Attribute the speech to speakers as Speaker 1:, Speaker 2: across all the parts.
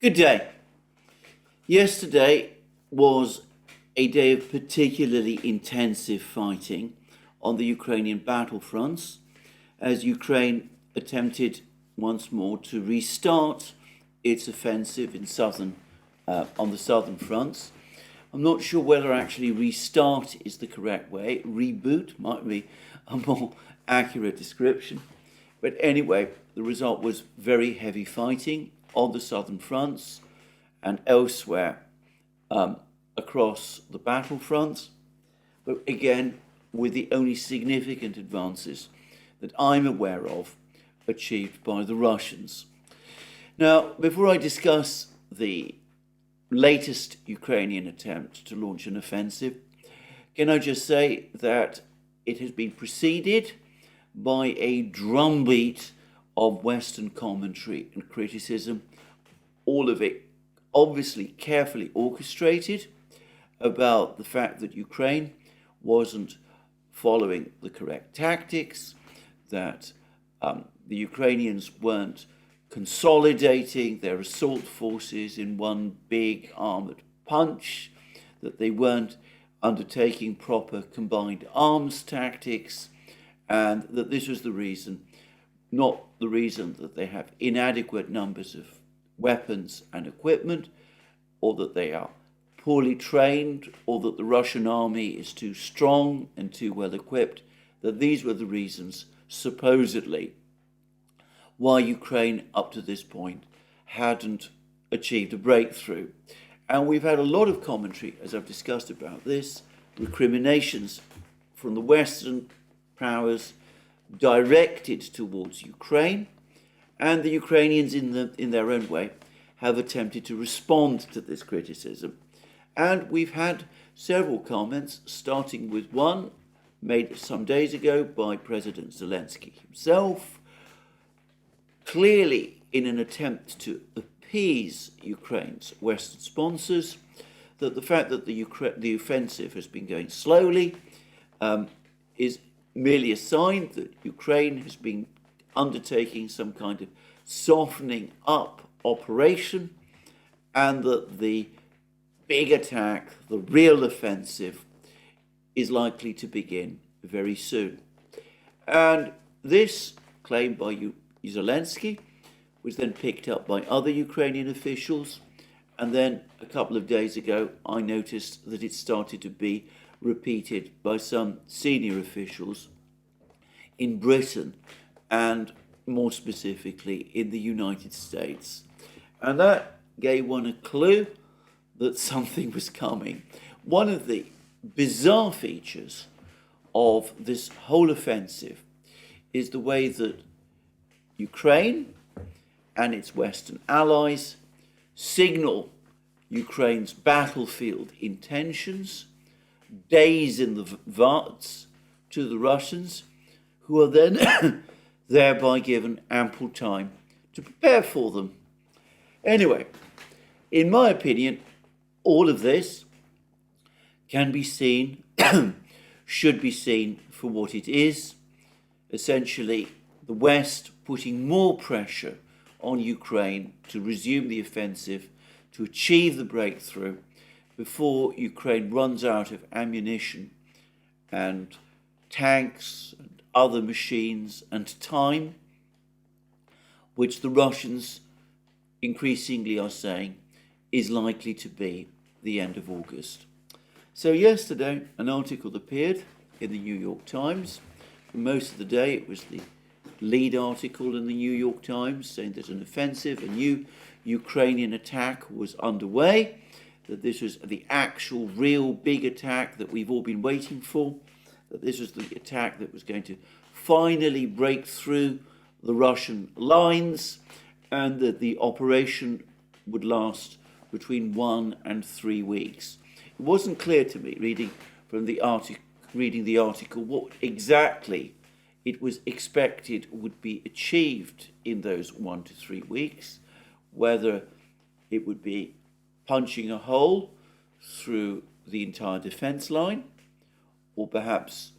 Speaker 1: Good day. Yesterday was a day of particularly intensive fighting on the Ukrainian battlefronts as Ukraine attempted once more to restart its offensive on the southern fronts. I'm not sure whether actually restart is the correct way. Reboot might be a more accurate description. But anyway, the result was very heavy fighting on the southern fronts and elsewhere across the battlefronts, but again, with the only significant advances that I'm aware of achieved by the Russians. Now, before I discuss the latest Ukrainian attempt to launch an offensive, can I just say that it has been preceded by a drumbeat of Western commentary and criticism, all of it obviously carefully orchestrated, about the fact that Ukraine wasn't following the correct tactics, that the Ukrainians weren't consolidating their assault forces in one big armoured punch, that they weren't undertaking proper combined arms tactics, and that this was the reason, not the reason that they have inadequate numbers of weapons and equipment, or that they are poorly trained, or that the Russian army is too strong and too well equipped, that these were the reasons, supposedly, why Ukraine up to this point hadn't achieved a breakthrough. And we've had a lot of commentary, as I've discussed, about this, recriminations from the Western powers directed towards Ukraine, and the Ukrainians in their own way have attempted to respond to this criticism. And we've had several comments, starting with one made some days ago by President Zelensky himself, clearly in an attempt to appease Ukraine's Western sponsors, that the fact that the offensive has been going slowly is merely a sign that Ukraine has been undertaking some kind of softening up operation, and that the big attack, the real offensive, is likely to begin very soon. And this claim by Zelensky was then picked up by other Ukrainian officials, and then a couple of days ago I noticed that it started to be repeated by some senior officials in Britain and more specifically in the United States. And that gave one a clue that something was coming. One of the bizarre features of this whole offensive is the way that Ukraine and its Western allies signal Ukraine's battlefield intentions days in advance to the Russians, who are then thereby given ample time to prepare for them. Anyway, in my opinion, all of this can be seen, should be seen for what it is, essentially the West putting more pressure on Ukraine to resume the offensive, to achieve the breakthrough before Ukraine runs out of ammunition and tanks and other machines and time, which the Russians increasingly are saying is likely to be the end of August. So yesterday, an article appeared in the New York Times. For most of the day, it was the lead article in the New York Times saying that an offensive, a new Ukrainian attack was underway, that this was the actual, real big attack that we've all been waiting for, that this was the attack that was going to finally break through the Russian lines, and that the operation would last between 1 and 3 weeks. It wasn't clear to me, reading the article, what exactly it was expected would be achieved in those 1 to 3 weeks, whether it would be punching a hole through the entire defence line, or perhaps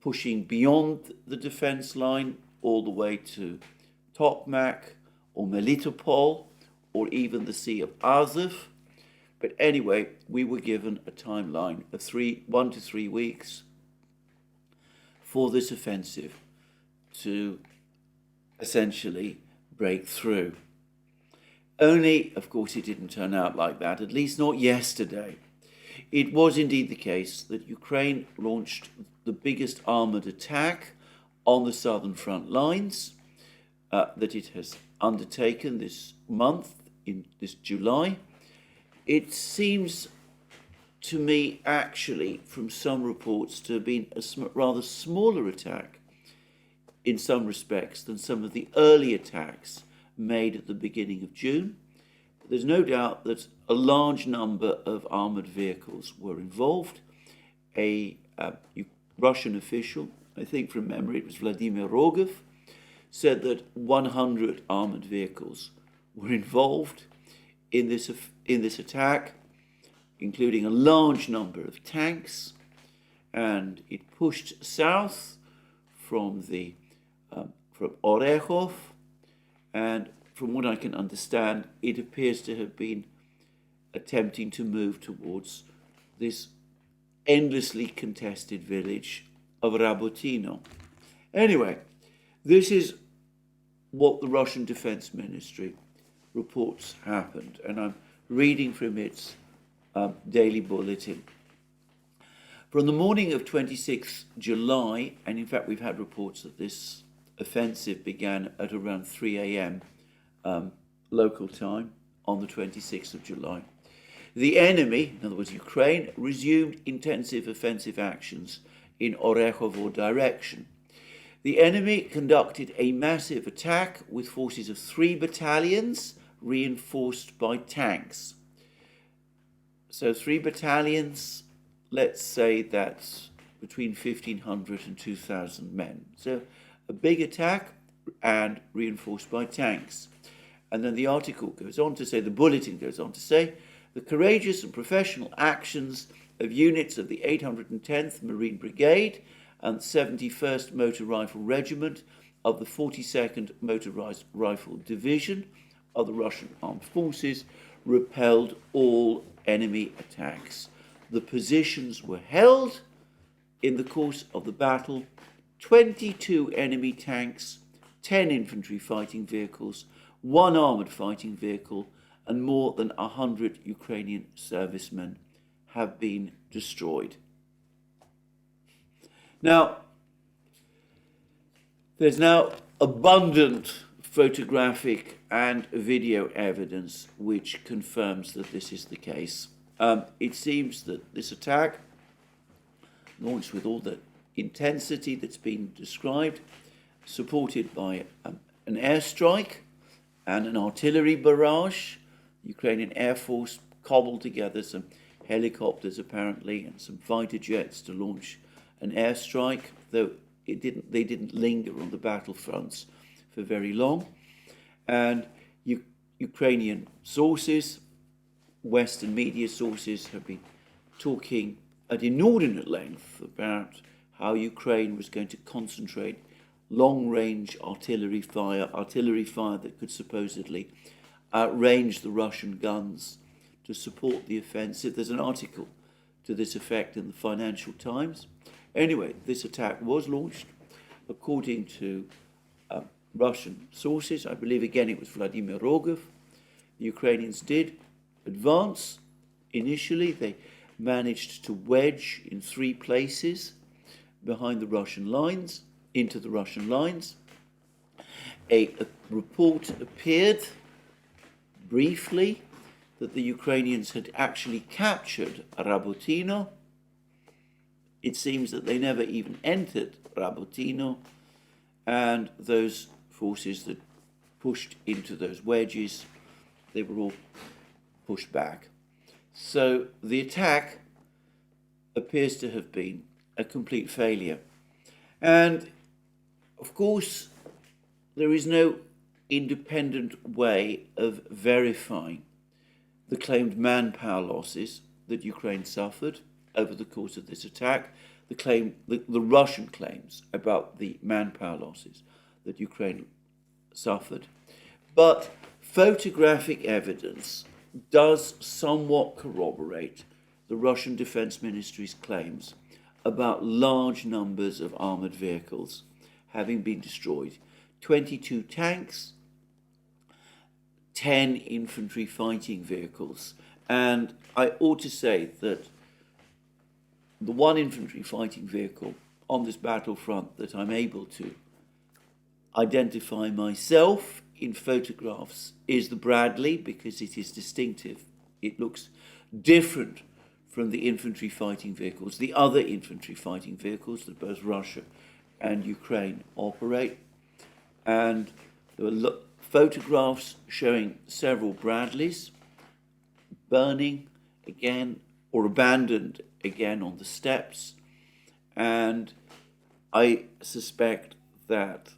Speaker 1: pushing beyond the defence line all the way to Tokmak or Melitopol, or even the Sea of Azov. But anyway, we were given a timeline of 1 to 3 weeks for this offensive to essentially break through. Only, of course, it didn't turn out like that, at least not yesterday. It was indeed the case that Ukraine launched the biggest armoured attack on the southern front lines that it has undertaken this month, in this July. It seems to me, actually, from some reports, to have been a rather smaller attack in some respects than some of the early attacks made at the beginning of June. But there's no doubt that a large number of armoured vehicles were involved. A Russian official, I think from memory it was Vladimir Rogov, said that 100 armoured vehicles were involved in this attack, including a large number of tanks, and it pushed south from Orechov, and from what I can understand, it appears to have been attempting to move towards this endlessly contested village of Rabotino. Anyway, this is what the Russian Defense Ministry reports happened, and I'm reading from its daily bulletin. From the morning of 26th July, and in fact we've had reports that this offensive began at around 3 a.m. Local time on the 26th of July. The enemy, in other words Ukraine, resumed intensive offensive actions in Orechovo direction. The enemy conducted a massive attack with forces of 3 battalions reinforced by tanks. So 3 battalions, let's say that's between 1,500 and 2,000 men. So a big attack and reinforced by tanks. And then the article goes on to say, the bulletin goes on to say, the courageous and professional actions of units of the 810th Marine Brigade and 71st Motor Rifle Regiment of the 42nd Motorized Rifle Division of the Russian Armed Forces repelled all enemy attacks. The positions were held in the course of the battle. 22 enemy tanks, 10 infantry fighting vehicles, 1 armoured fighting vehicle, and more than 100 Ukrainian servicemen have been destroyed. Now, there's now abundant photographic and video evidence which confirms that this is the case. It seems that this attack, launched with all the intensity that's been described, supported by an airstrike and an artillery barrage. The Ukrainian Air Force cobbled together some helicopters apparently and some fighter jets to launch an airstrike, though they didn't linger on the battlefronts for very long. And Ukrainian sources, Western media sources, have been talking at inordinate length about how Ukraine was going to concentrate long-range artillery fire that could supposedly outrange the Russian guns to support the offensive. There's an article to this effect in the Financial Times. Anyway, this attack was launched according to Russian sources. I believe again it was Vladimir Rogov. The Ukrainians did advance. Initially, they managed to wedge in 3 places behind the Russian lines, into the Russian lines. A report appeared briefly that the Ukrainians had actually captured Rabotino. It seems that they never even entered Rabotino, and those forces that pushed into those wedges, they were all pushed back. So the attack appears to have been a complete failure. And of course, there is no independent way of verifying the claimed manpower losses that Ukraine suffered over the course of this attack, the Russian claims about the manpower losses that Ukraine suffered. But photographic evidence does somewhat corroborate the Russian Defense Ministry's claims about large numbers of armoured vehicles having been destroyed. 22 tanks, 10 infantry fighting vehicles. And I ought to say that the one infantry fighting vehicle on this battlefront that I'm able to identify myself in photographs is the Bradley, because it is distinctive. It looks different from the infantry fighting vehicles, the other infantry fighting vehicles that both Russia and Ukraine operate. And there were photographs showing several Bradleys burning again or abandoned again on the steppes. And I suspect that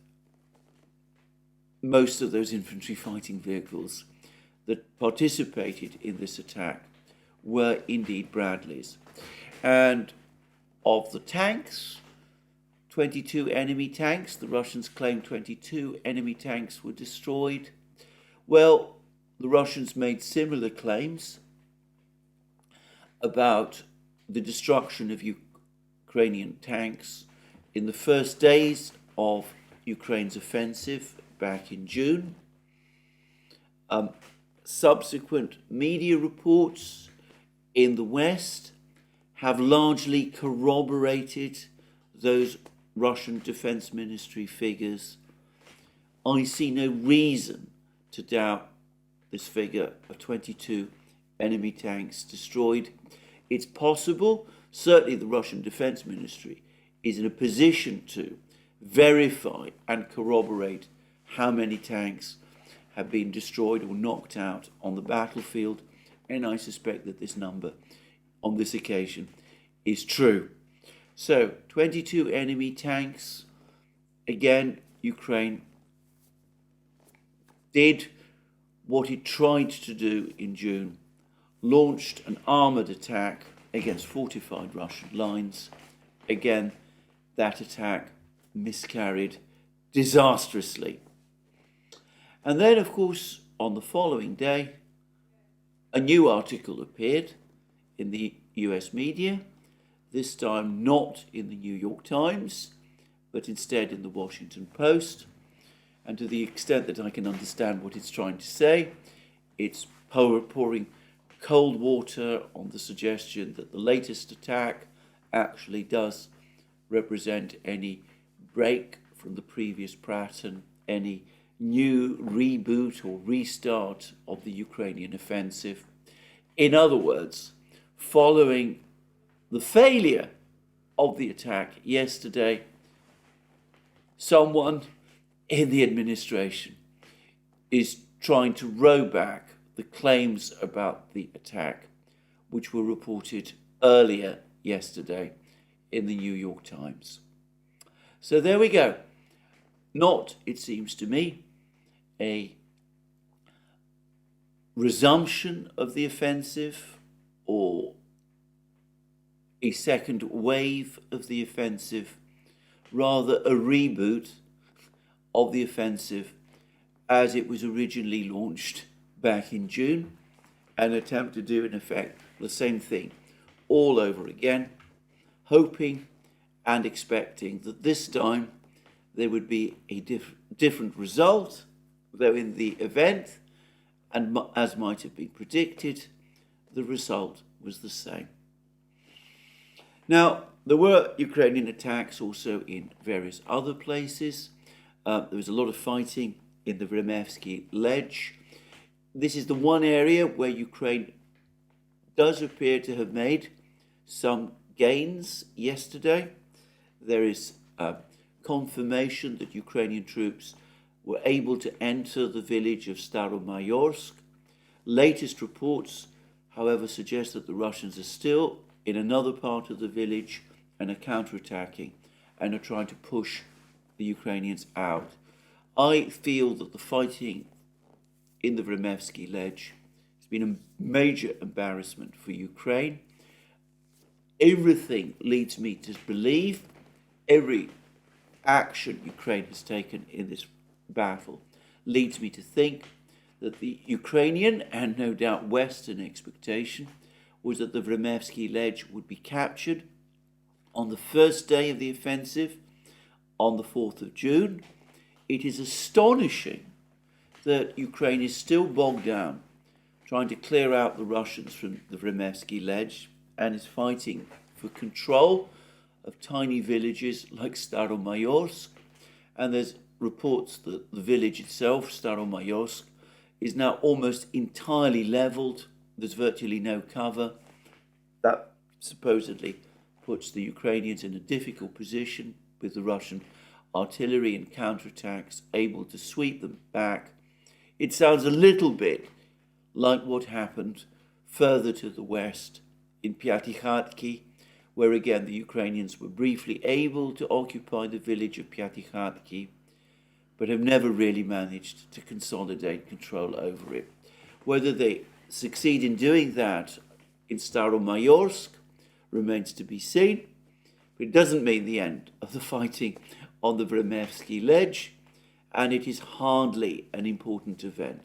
Speaker 1: most of those infantry fighting vehicles that participated in this attack were indeed Bradleys. And of the tanks, 22 enemy tanks, the Russians claim 22 enemy tanks were destroyed. Well, the Russians made similar claims about the destruction of Ukrainian tanks in the first days of Ukraine's offensive back in June. Subsequent media reports in the West have largely corroborated those Russian Defense Ministry figures. I see no reason to doubt this figure of 22 enemy tanks destroyed. It's possible, certainly the Russian Defense Ministry is in a position to verify and corroborate how many tanks have been destroyed or knocked out on the battlefield, and I suspect that this number on this occasion is true. So, 22 enemy tanks. Again, Ukraine did what it tried to do in June, launched an armoured attack against fortified Russian lines. Again, that attack miscarried disastrously. And then, of course, on the following day, a new article appeared in the US media, this time not in the New York Times, but instead in the Washington Post. And to the extent that I can understand what it's trying to say, it's pouring cold water on the suggestion that the latest attack actually does represent any break from the previous pattern, any new reboot or restart of the Ukrainian offensive. In other words, following the failure of the attack yesterday, someone in the administration is trying to row back the claims about the attack, which were reported earlier yesterday in the New York Times. So there we go. Not, it seems to me, a resumption of the offensive or a second wave of the offensive, rather a reboot of the offensive as it was originally launched back in June, an attempt to do in effect the same thing all over again, hoping and expecting that this time there would be a different result, though in the event, and as might have been predicted, the result was the same. Now, there were Ukrainian attacks also in various other places. There was a lot of fighting in the Vremevsky Ledge. This is the one area where Ukraine does appear to have made some gains yesterday. There is confirmation that Ukrainian troops were able to enter the village of Staromayorsk. Latest reports, however, suggest that the Russians are still in another part of the village and are counterattacking and are trying to push the Ukrainians out. I feel that the fighting in the Vremevsky Ledge has been a major embarrassment for Ukraine. Everything leads me to believe, every action Ukraine has taken in this battle leads me to think that the Ukrainian and no doubt Western expectation was that the Vremevsky Ledge would be captured on the first day of the offensive, on the 4th of June. It is astonishing that Ukraine is still bogged down trying to clear out the Russians from the Vremevsky Ledge and is fighting for control of tiny villages like Staromayorsk. And there's reports that the village itself, Staromayorsk, is now almost entirely leveled. There's virtually no cover. That supposedly puts the Ukrainians in a difficult position with the Russian artillery and counterattacks able to sweep them back. It sounds a little bit like what happened further to the west in Piatikhatki, where again the Ukrainians were briefly able to occupy the village of Piatikhatki, but have never really managed to consolidate control over it. Whether they succeed in doing that in Staromayorsk remains to be seen, but it doesn't mean the end of the fighting on the Vremevsky Ledge, and it is hardly an important event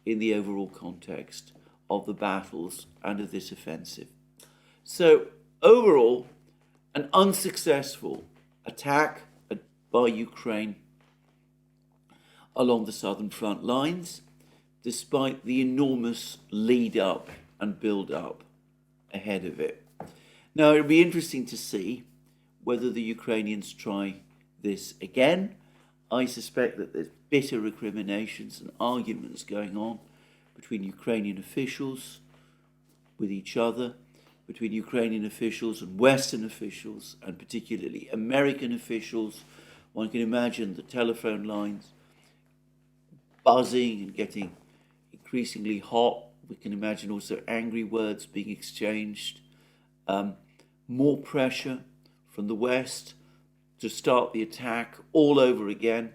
Speaker 1: in the overall context of the battles and of this offensive. So overall, an unsuccessful attack by Ukraine along the southern front lines, despite the enormous lead-up and build-up ahead of it. Now, it'll be interesting to see whether the Ukrainians try this again. I suspect that there's bitter recriminations and arguments going on between Ukrainian officials with each other, between Ukrainian officials and Western officials, and particularly American officials. One can imagine the telephone lines buzzing and getting increasingly hot. We can imagine also angry words being exchanged. More pressure from the West to start the attack all over again.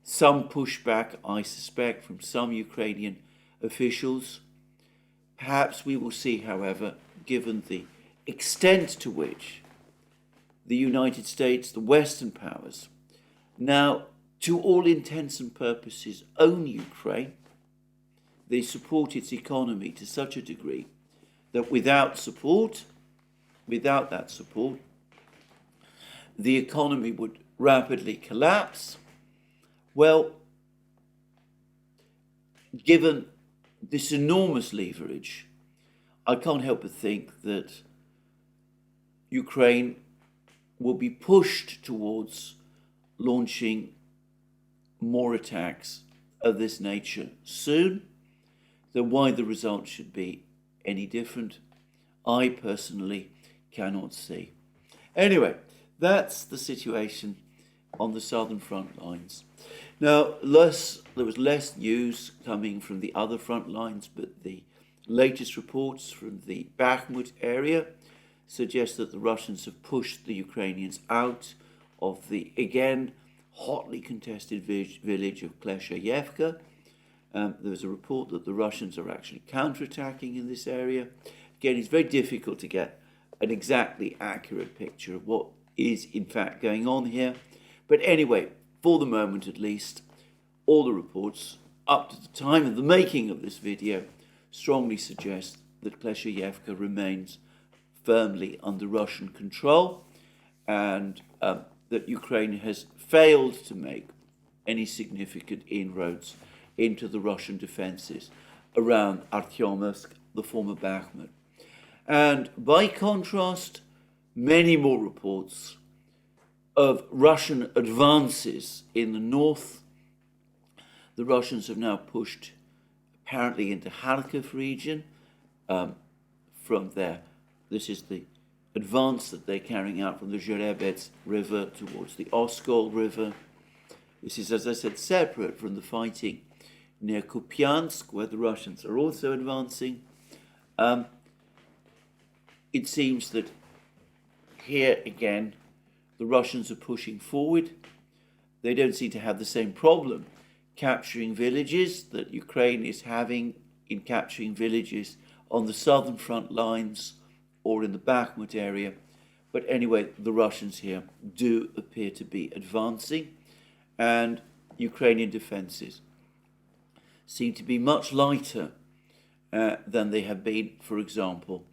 Speaker 1: Some pushback, I suspect, from some Ukrainian officials. Perhaps we will see, however, given the extent to which the United States, the Western powers, now, to all intents and purposes, own Ukraine. They support its economy to such a degree that without that support, the economy would rapidly collapse. Well, given this enormous leverage, I can't help but think that Ukraine will be pushed towards launching more attacks of this nature soon. Though why the result should be any different, I personally cannot see. Anyway, that's the situation on the southern front lines. Now, there was less news coming from the other front lines, but the latest reports from the Bakhmut area suggest that the Russians have pushed the Ukrainians out of the, again, hotly contested village of Kleshayevka. There was a report that the Russians are actually counterattacking in this area. Again, it's very difficult to get an exactly accurate picture of what is in fact going on here. But anyway, for the moment at least, all the reports up to the time of the making of this video strongly suggest that Kleshayevka remains firmly under Russian control, and that Ukraine has failed to make any significant inroads into the Russian defences around Artyomovsk, the former Bakhmut. And by contrast, many more reports of Russian advances in the north. The Russians have now pushed apparently into Kharkiv region from there. This is the advance that they're carrying out from the Zherebets River towards the Oskol River. This is, as I said, separate from the fighting near Kupiansk, where the Russians are also advancing. It seems that here again, the Russians are pushing forward. They don't seem to have the same problem capturing villages that Ukraine is having in capturing villages on the southern front lines or in the Bakhmut area. But anyway, the Russians here do appear to be advancing, and Ukrainian defences seem to be much lighter than they have been, for example,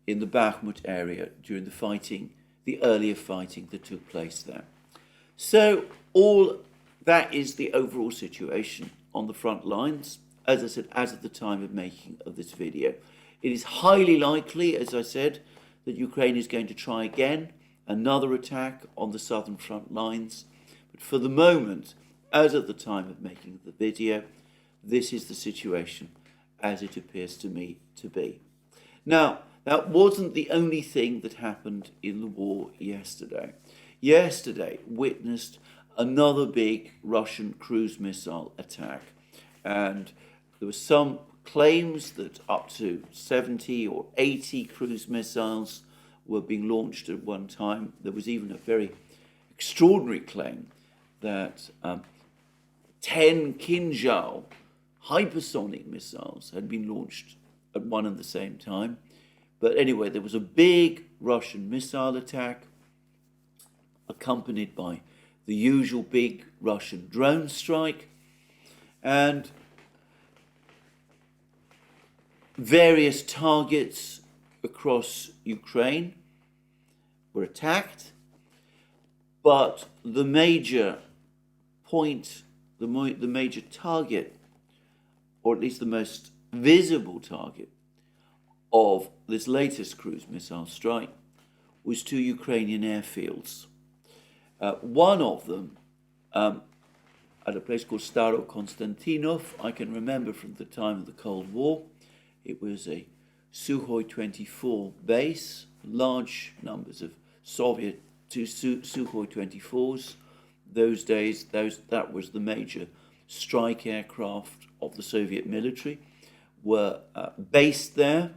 Speaker 1: in the Bakhmut area during the fighting, the earlier fighting that took place there. So all that is the overall situation on the front lines, as I said, as of the time of making of this video. It is highly likely, as I said, that Ukraine is going to try again another attack on the southern front lines. But for the moment, as at the time of making the video, this is the situation as it appears to me to be. Now, that wasn't the only thing that happened in the war yesterday. Yesterday witnessed another big Russian cruise missile attack, and there were some claims that up to 70 or 80 cruise missiles were being launched at one time. There was even a very extraordinary claim that 10 Kinzhal hypersonic missiles had been launched at one and the same time. But anyway, there was a big Russian missile attack accompanied by the usual big Russian drone strike, and various targets across Ukraine were attacked, but the major point, the major target, or at least the most visible target of this latest cruise missile strike, was two Ukrainian airfields. One of them, at a place called Staro Konstantinov, I can remember from the time of the Cold War. It was a Sukhoi 24 base, large numbers of Soviet Sukhoi 24s. Those days, that was the major strike aircraft of the Soviet military, were based there,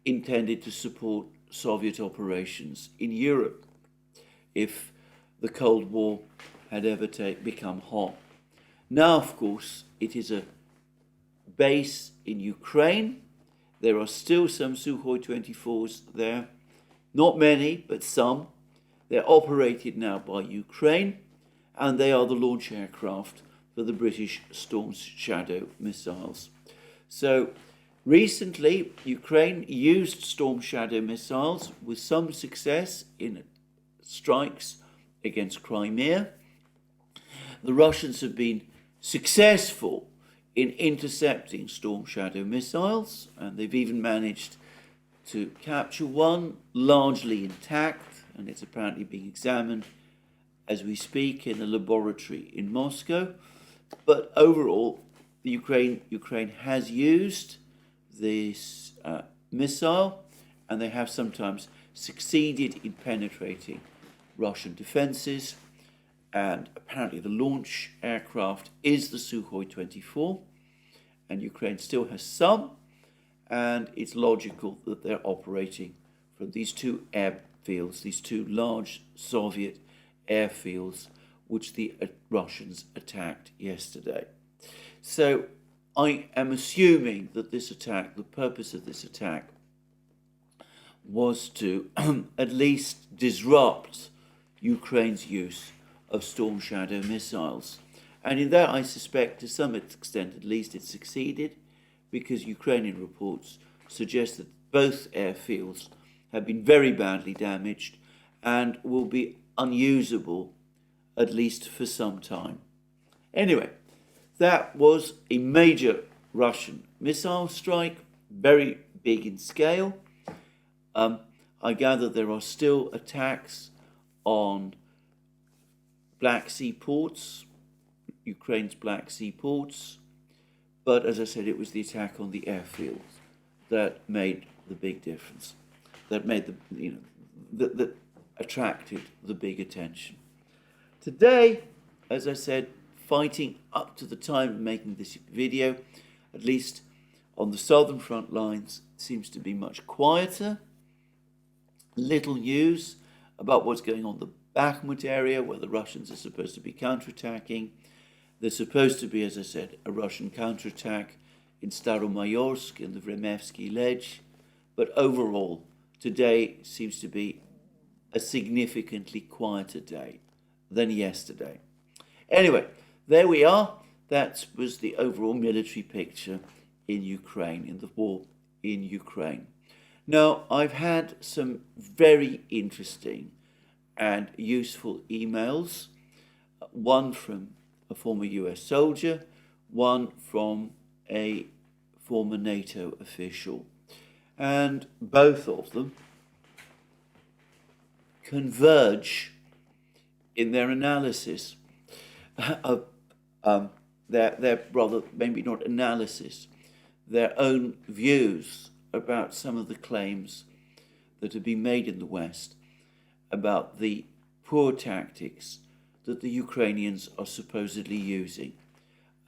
Speaker 1: intended to support Soviet operations in Europe if the Cold War had ever become hot. Now, of course, it is a base in Ukraine. There are still some Sukhoi 24s there, not many, but some. They're operated now by Ukraine, and they are the launch aircraft for the British Storm Shadow missiles. So recently, Ukraine used Storm Shadow missiles with some success in strikes against Crimea. The Russians have been successful in intercepting Storm Shadow missiles, and they've even managed to capture one largely intact, and it's apparently being examined as we speak in a laboratory in Moscow. But overall, the Ukraine has used this missile, and they have sometimes succeeded in penetrating Russian defenses. And apparently the launch aircraft is the Sukhoi 24, and Ukraine still has some, and it's logical that they're operating from these two airfields, these two large Soviet airfields, which the Russians attacked yesterday. So I am assuming that this attack, the purpose of this attack, was to at least disrupt Ukraine's use of Storm Shadow missiles. And in that, I suspect, to some extent at least, it succeeded, because Ukrainian reports suggest that both airfields have been very badly damaged and will be unusable at least for some time. Anyway, that was a major Russian missile strike, very big in scale. I gather there are still attacks on Black Sea ports, Ukraine's Black Sea ports, but as I said, it was the attack on the airfield that made the big difference, that made that attracted the big attention. Today, as I said, fighting up to the time of making this video, at least on the southern front lines, seems to be much quieter. Little news about what's going on in the Bakhmut area, where the Russians are supposed to be counterattacking. There's supposed to be, as I said, a Russian counterattack in Staromayorsk in the Vremevsky Ledge. But overall, today seems to be a significantly quieter day than yesterday. Anyway, there we are. That was the overall military picture in Ukraine, in the war in Ukraine. Now, I've had some very interesting and useful emails, one from a former US soldier, one from a former NATO official, and both of them converge in their analysis of their rather, maybe not analysis, their own views about some of the claims that have been made in the West about the poor tactics that the Ukrainians are supposedly using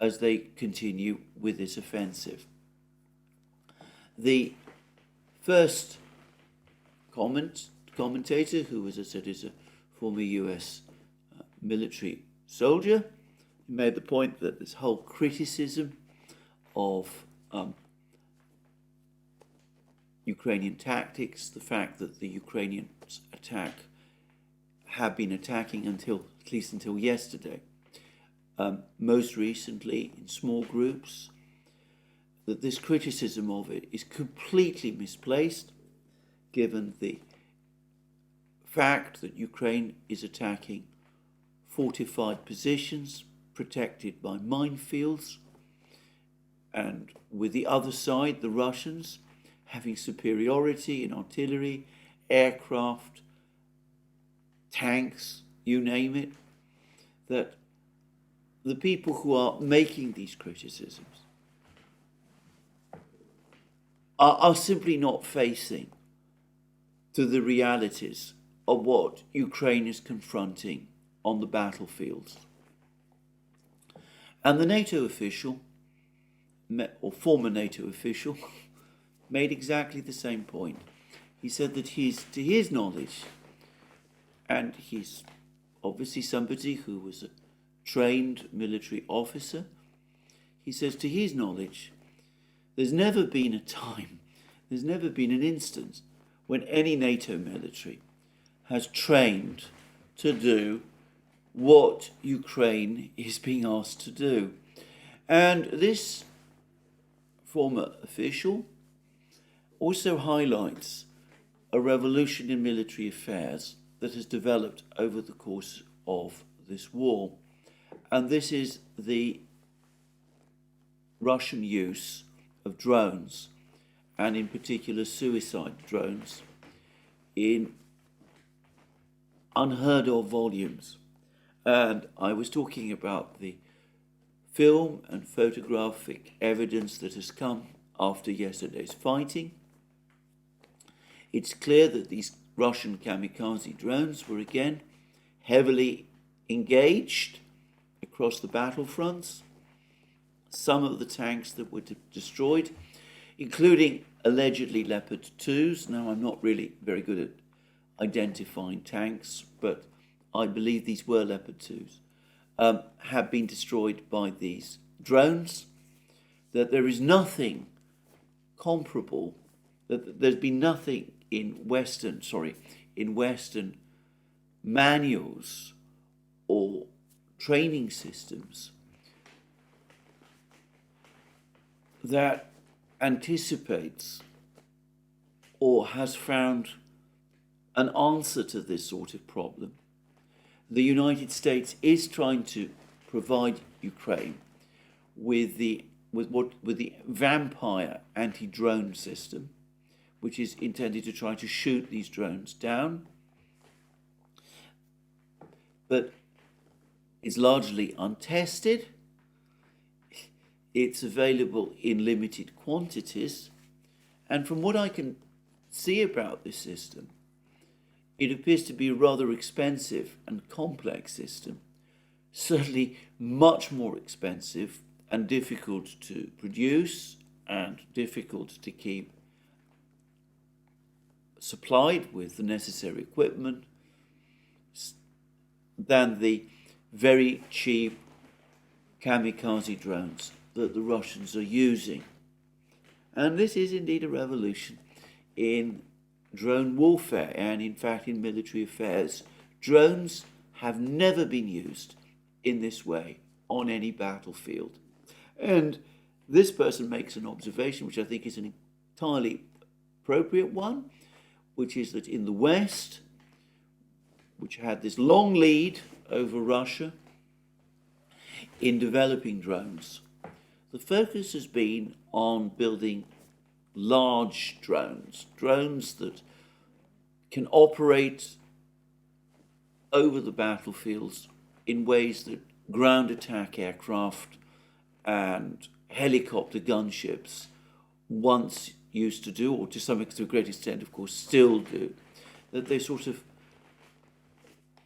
Speaker 1: as they continue with this offensive. The first commentator, who, as I said, is a former US military soldier, made the point that this whole criticism of Ukrainian tactics, the fact that the Ukrainians have been attacking at least until yesterday, most recently in small groups, that this criticism of it is completely misplaced, given the fact that Ukraine is attacking fortified positions protected by minefields, and with the other side, the Russians, having superiority in artillery, aircraft, tanks, you name it, that the people who are making these criticisms are simply not facing to the realities of what Ukraine is confronting on the battlefields. And the NATO official, or former NATO official, made exactly the same point. He said that to his knowledge, and he's obviously somebody who was a trained military officer, he says to his knowledge, there's never been a time, there's never been an instance when any NATO military has trained to do what Ukraine is being asked to do. And this former official also highlights a revolution in military affairs that has developed over the course of this war. And this is the Russian use of drones, and in particular suicide drones, in unheard of volumes. And I was talking about the film and photographic evidence that has come after yesterday's fighting. It's clear that these Russian kamikaze drones were again heavily engaged across the battlefronts. Some of the tanks that were destroyed, including allegedly Leopard 2s. Now, I'm not really very good at identifying tanks, but I believe these were Leopard 2s, have been destroyed by these drones, that there is nothing comparable, that there's been nothing in Western manuals or training systems that anticipates or has found an answer to this sort of problem. The United States is trying to provide Ukraine with the Vampire anti-drone system, which is intended to try to shoot these drones down, but it's largely untested. It's available in limited quantities, and from what I can see about this system, it appears to be a rather expensive and complex system, certainly much more expensive and difficult to produce and difficult to keep supplied with the necessary equipment than the very cheap kamikaze drones that the Russians are using. And this is indeed a revolution in drone warfare and, in fact, in military affairs. Drones have never been used in this way on any battlefield. And this person makes an observation, which I think is an entirely appropriate one, which is that in the West, which had this long lead over Russia in developing drones, the focus has been on building large drones, drones that can operate over the battlefields in ways that ground attack aircraft and helicopter gunships once used to do, or to a great extent, of course, still do, that they sort of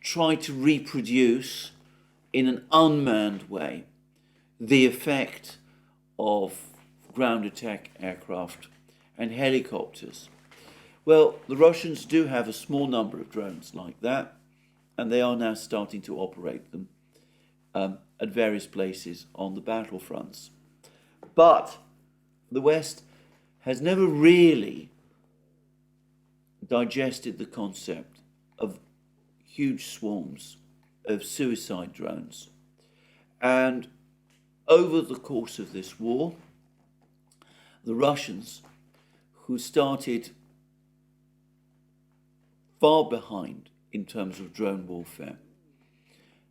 Speaker 1: try to reproduce in an unmanned way the effect of ground attack aircraft and helicopters. Well, the Russians do have a small number of drones like that, and they are now starting to operate them at various places on the battlefronts. But the West has never really digested the concept of huge swarms of suicide drones. And over the course of this war, the Russians, who started far behind in terms of drone warfare,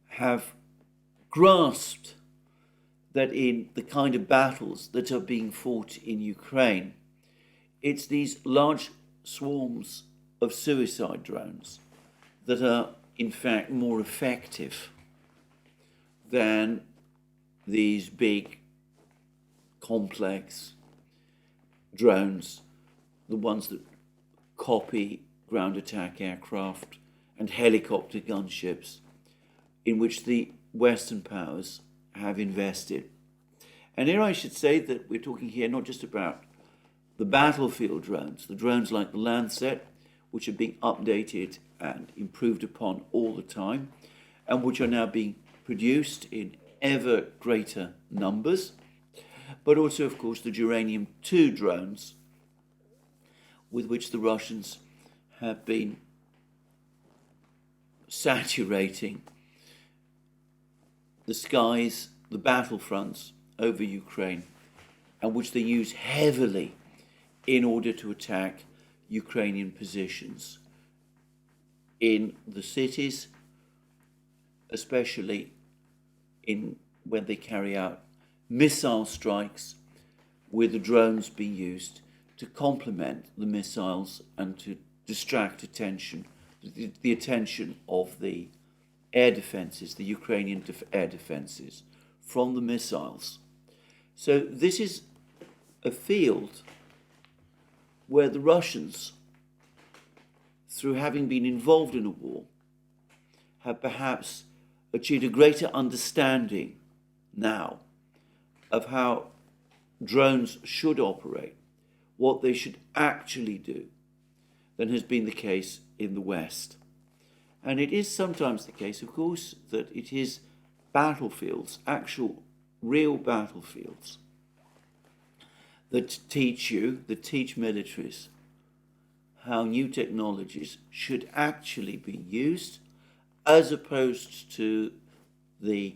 Speaker 1: have grasped that in the kind of battles that are being fought in Ukraine, it's these large swarms of suicide drones that are in fact more effective than these big, complex drones, the ones that copy ground attack aircraft and helicopter gunships, in which the Western powers have invested. And here I should say that we're talking here not just about the battlefield drones, the drones like the Lancet, which are being updated and improved upon all the time, and which are now being produced in ever greater numbers, but also, of course, the Uranium-2 drones, with which the Russians have been saturating the skies, the battlefronts over Ukraine, and which they use heavily in order to attack Ukrainian positions in the cities, especially when they carry out missile strikes, with the drones being used to complement the missiles and to distract attention, the attention of the air defenses, the Ukrainian air defenses, from the missiles. So this is a field where the Russians, through having been involved in a war, have perhaps achieved a greater understanding now of how drones should operate, what they should actually do, than has been the case in the West. And it is sometimes the case, of course, that it is battlefields, actual real battlefields, that teach militaries how new technologies should actually be used, as opposed to the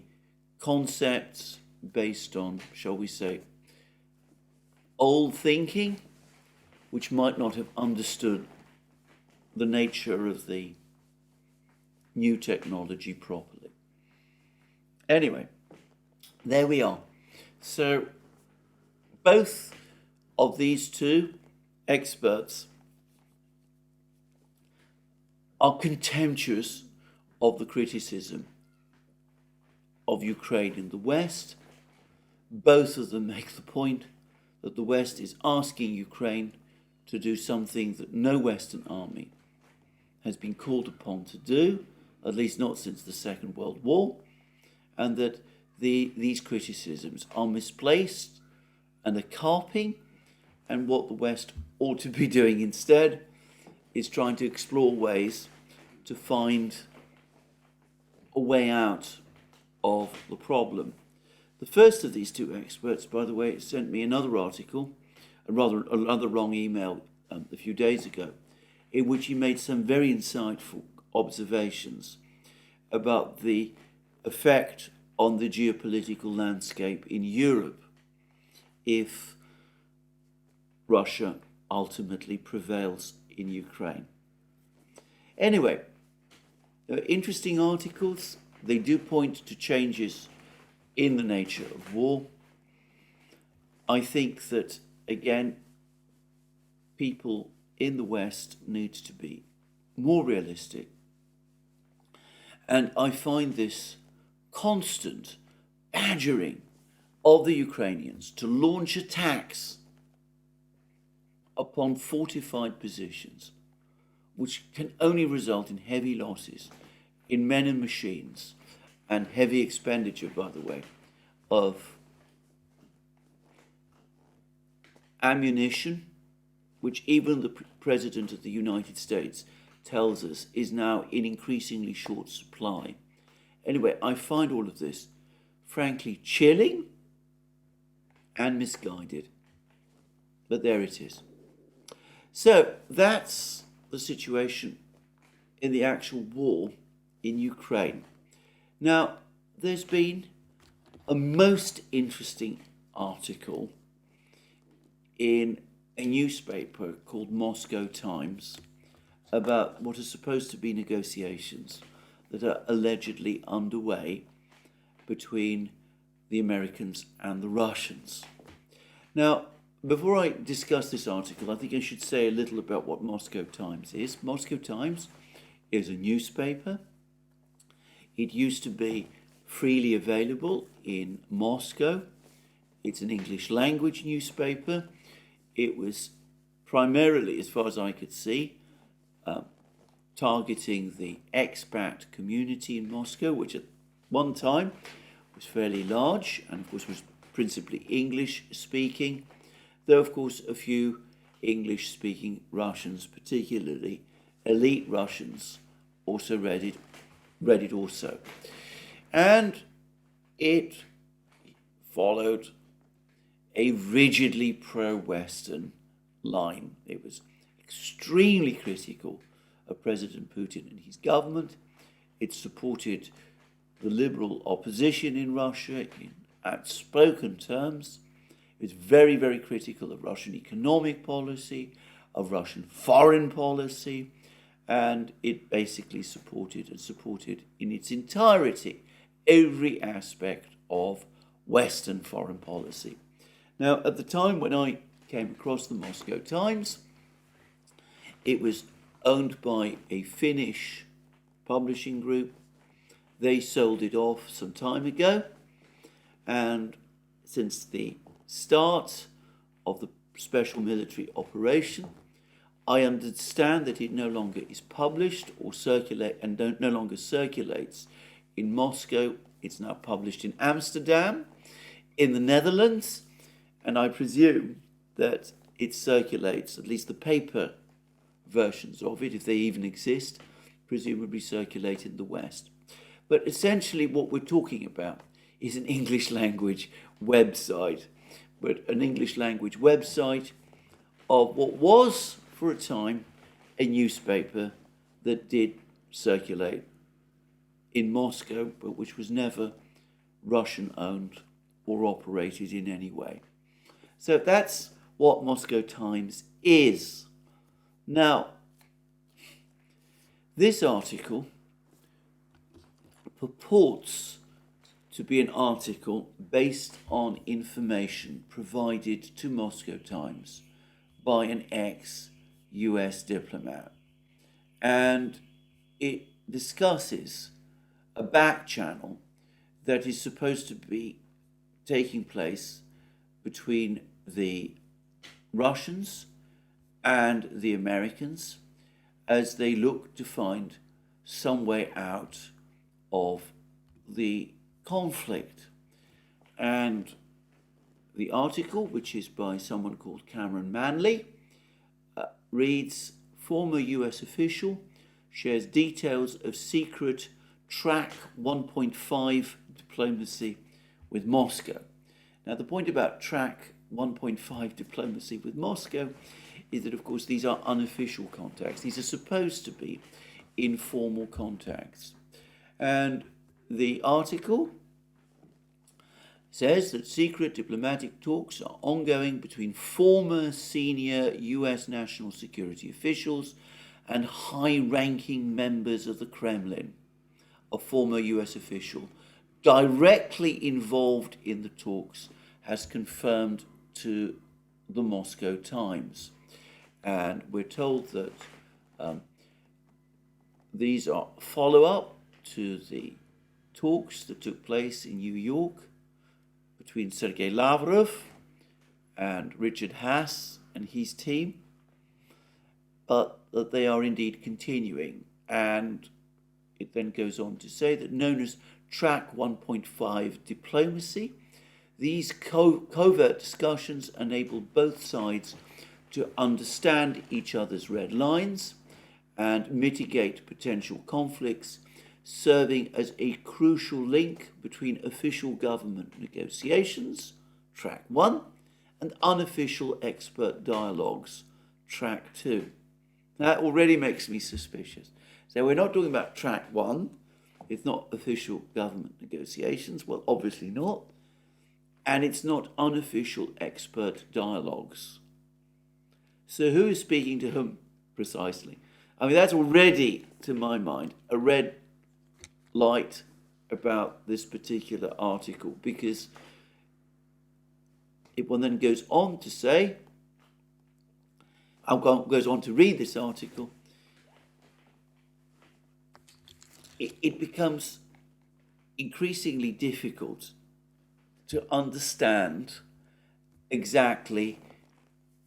Speaker 1: concepts based on, shall we say, old thinking, which might not have understood the nature of the new technology properly. Anyway, there we are. So both of these two experts are contemptuous of the criticism of Ukraine in the West. Both of them make the point that the West is asking Ukraine to do something that no Western army has been called upon to do, at least not since the Second World War, and that these criticisms are misplaced and are carping, and what the West ought to be doing instead is trying to explore ways to find a way out of the problem. The first of these two experts, by the way, sent me another article, another wrong email a few days ago, in which he made some very insightful observations about the effect on the geopolitical landscape in Europe if Russia ultimately prevails in Ukraine. Anyway, interesting articles. They do point to changes in the nature of war. I think that, again, people in the West need to be more realistic. And I find this constant badgering of the Ukrainians to launch attacks upon fortified positions, which can only result in heavy losses in men and machines, and heavy expenditure, by the way, of ammunition, which even the President of the United States tells us is now in increasingly short supply. Anyway, I find all of this frankly chilling and misguided. But there it is. So that's the situation in the actual war in Ukraine. Now, there's been a most interesting article in a newspaper called Moscow Times about what are supposed to be negotiations that are allegedly underway between the Americans and the Russians. Now, before I discuss this article, I think I should say a little about what Moscow Times is. Moscow Times is a newspaper. It used to be freely available in Moscow. It's an English language newspaper. It was primarily, as far as I could see, targeting the expat community in Moscow, which at one time was fairly large and of course was principally English speaking, though of course a few English speaking Russians, particularly elite Russians, also read it also. And it followed a rigidly pro-Western line. It was extremely critical of President Putin and his government. It supported the liberal opposition in Russia in outspoken terms. It was very, very critical of Russian economic policy, of Russian foreign policy, and it basically supported in its entirety every aspect of Western foreign policy. Now, at the time when I came across the Moscow Times, it was owned by a Finnish publishing group. They sold it off some time ago, and since the start of the special military operation, I understand that it no longer is published or no longer circulates in Moscow. It's now published in Amsterdam, in the Netherlands, and I presume that it circulates, at least the paper versions of it, if they even exist, presumably circulate in the West. But essentially what we're talking about is an English language website, but an English language website of what was, for a time, a newspaper that did circulate in Moscow, but which was never Russian-owned or operated in any way. So that's what Moscow Times is. Now, this article purports to be an article based on information provided to Moscow Times by an ex-US diplomat. And it discusses a back channel that is supposed to be taking place between the Russians and the Americans as they look to find some way out of the conflict. And the article, which is by someone called Cameron Manley, reads, former US official shares details of secret track 1.5 diplomacy with Moscow. Now, the point about track 1.5 diplomacy with Moscow is that, of course, these are unofficial contacts. These are supposed to be informal contacts. And the article says that secret diplomatic talks are ongoing between former senior US national security officials and high-ranking members of the Kremlin. A former US official directly involved in the talks has confirmed to the Moscow Times. And we're told that these are follow-up to the talks that took place in New York between Sergei Lavrov and Richard Haass and his team, but that they are indeed continuing. And it then goes on to say that, known as Track 1.5 diplomacy, these covert discussions enable both sides to understand each other's red lines and mitigate potential conflicts, serving as a crucial link between official government negotiations, Track 1, and unofficial expert dialogues, Track 2. That already makes me suspicious. So we're not talking about Track 1. It's not official government negotiations. Well, obviously not. And it's not unofficial expert dialogues. So who is speaking to whom precisely? I mean, that's already, to my mind, a red light about this particular article, because it one then goes on to say, goes on to read this article, it becomes increasingly difficult to understand exactly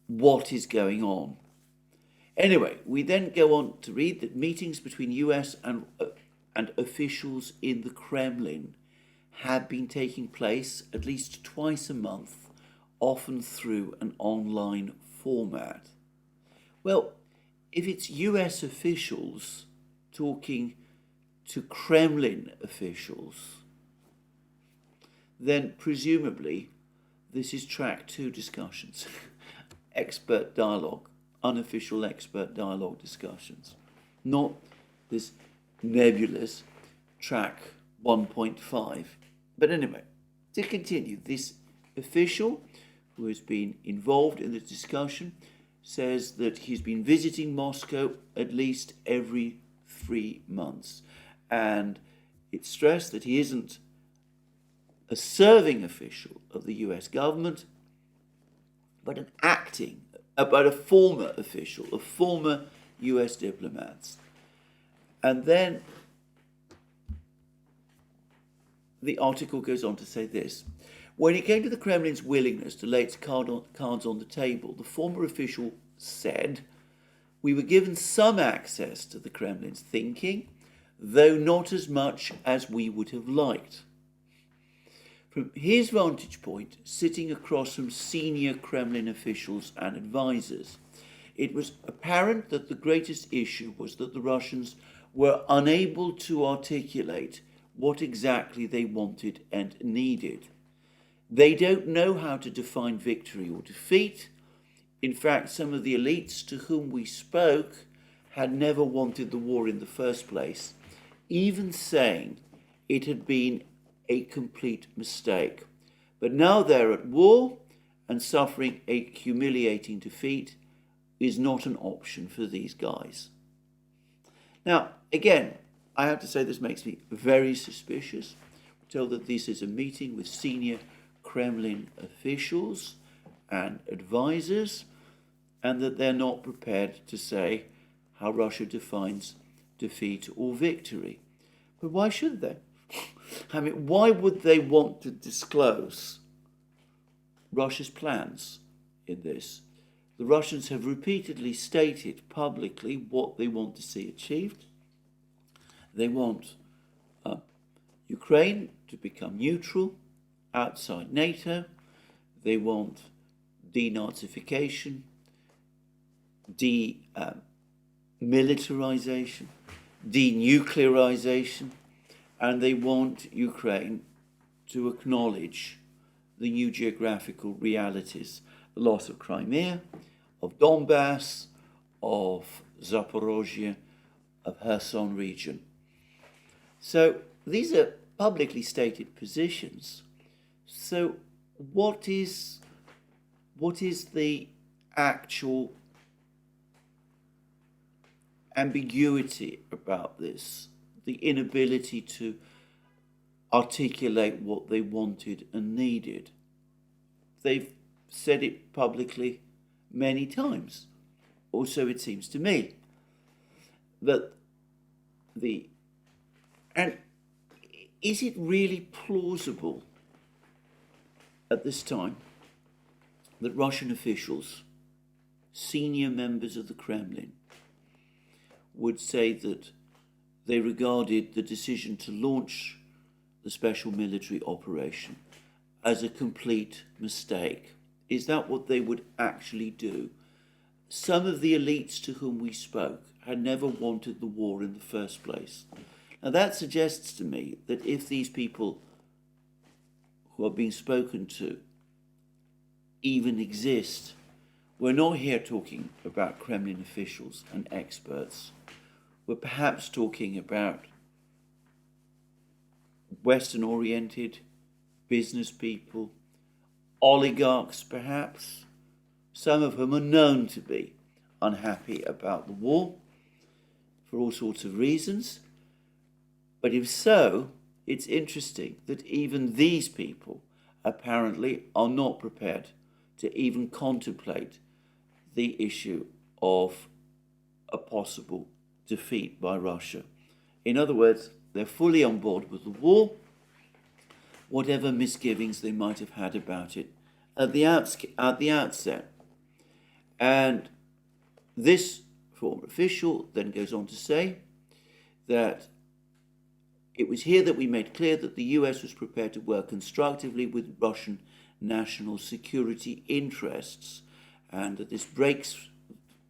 Speaker 1: what is going on. Anyway, we then go on to read that meetings between US and officials in the Kremlin have been taking place at least twice a month, often through an online format. Well, if it's US officials talking to Kremlin officials, then presumably this is Track 2 discussions, expert dialogue, unofficial expert dialogue discussions, not this nebulous Track 1.5. But anyway, to continue, this official who has been involved in the discussion says that he's been visiting Moscow at least every 3 months. And it's stressed that he isn't a serving official of the US government, but a former official, a former US diplomat. And then the article goes on to say this. When it came to the Kremlin's willingness to lay its cards on the table, the former official said, "We were given some access to the Kremlin's thinking, though not as much as we would have liked." From his vantage point, sitting across from senior Kremlin officials and advisors, it was apparent that the greatest issue was that the Russians were unable to articulate what exactly they wanted and needed. They don't know how to define victory or defeat. In fact, some of the elites to whom we spoke had never wanted the war in the first place, even saying it had been a complete mistake. But now they're at war, and suffering a humiliating defeat is not an option for these guys. Now, again, I have to say this makes me very suspicious. We're told that this is a meeting with senior Kremlin officials and advisors, and that they're not prepared to say how Russia defines defeat or victory. But why should they? I mean, why would they want to disclose Russia's plans in this? The Russians have repeatedly stated publicly what they want to see achieved. They want Ukraine to become neutral outside NATO. They want denazification, demilitarization, denuclearization, and they want Ukraine to acknowledge the new geographical realities, the loss of Crimea, of Donbass, of Zaporozhye, of Kherson region. So these are publicly stated positions. So what is the actual ambiguity about this? The inability to articulate what they wanted and needed. They've said it publicly many times, or so it seems to me. And is it really plausible at this time that Russian officials, senior members of the Kremlin, would say that they regarded the decision to launch the special military operation as a complete mistake? Is that what they would actually do? Some of the elites to whom we spoke had never wanted the war in the first place. Now that suggests to me that if these people who are being spoken to even exist, we're not here talking about Kremlin officials and experts. We're perhaps talking about Western-oriented business people, oligarchs perhaps, some of whom are known to be unhappy about the war for all sorts of reasons. But if so, it's interesting that even these people apparently are not prepared to even contemplate the issue of a possible defeat by Russia. In other words, they're fully on board with the war, whatever misgivings they might have had about it at the outset. And this former official then goes on to say that it was here that we made clear that the US was prepared to work constructively with Russian national security interests, and that this breaks,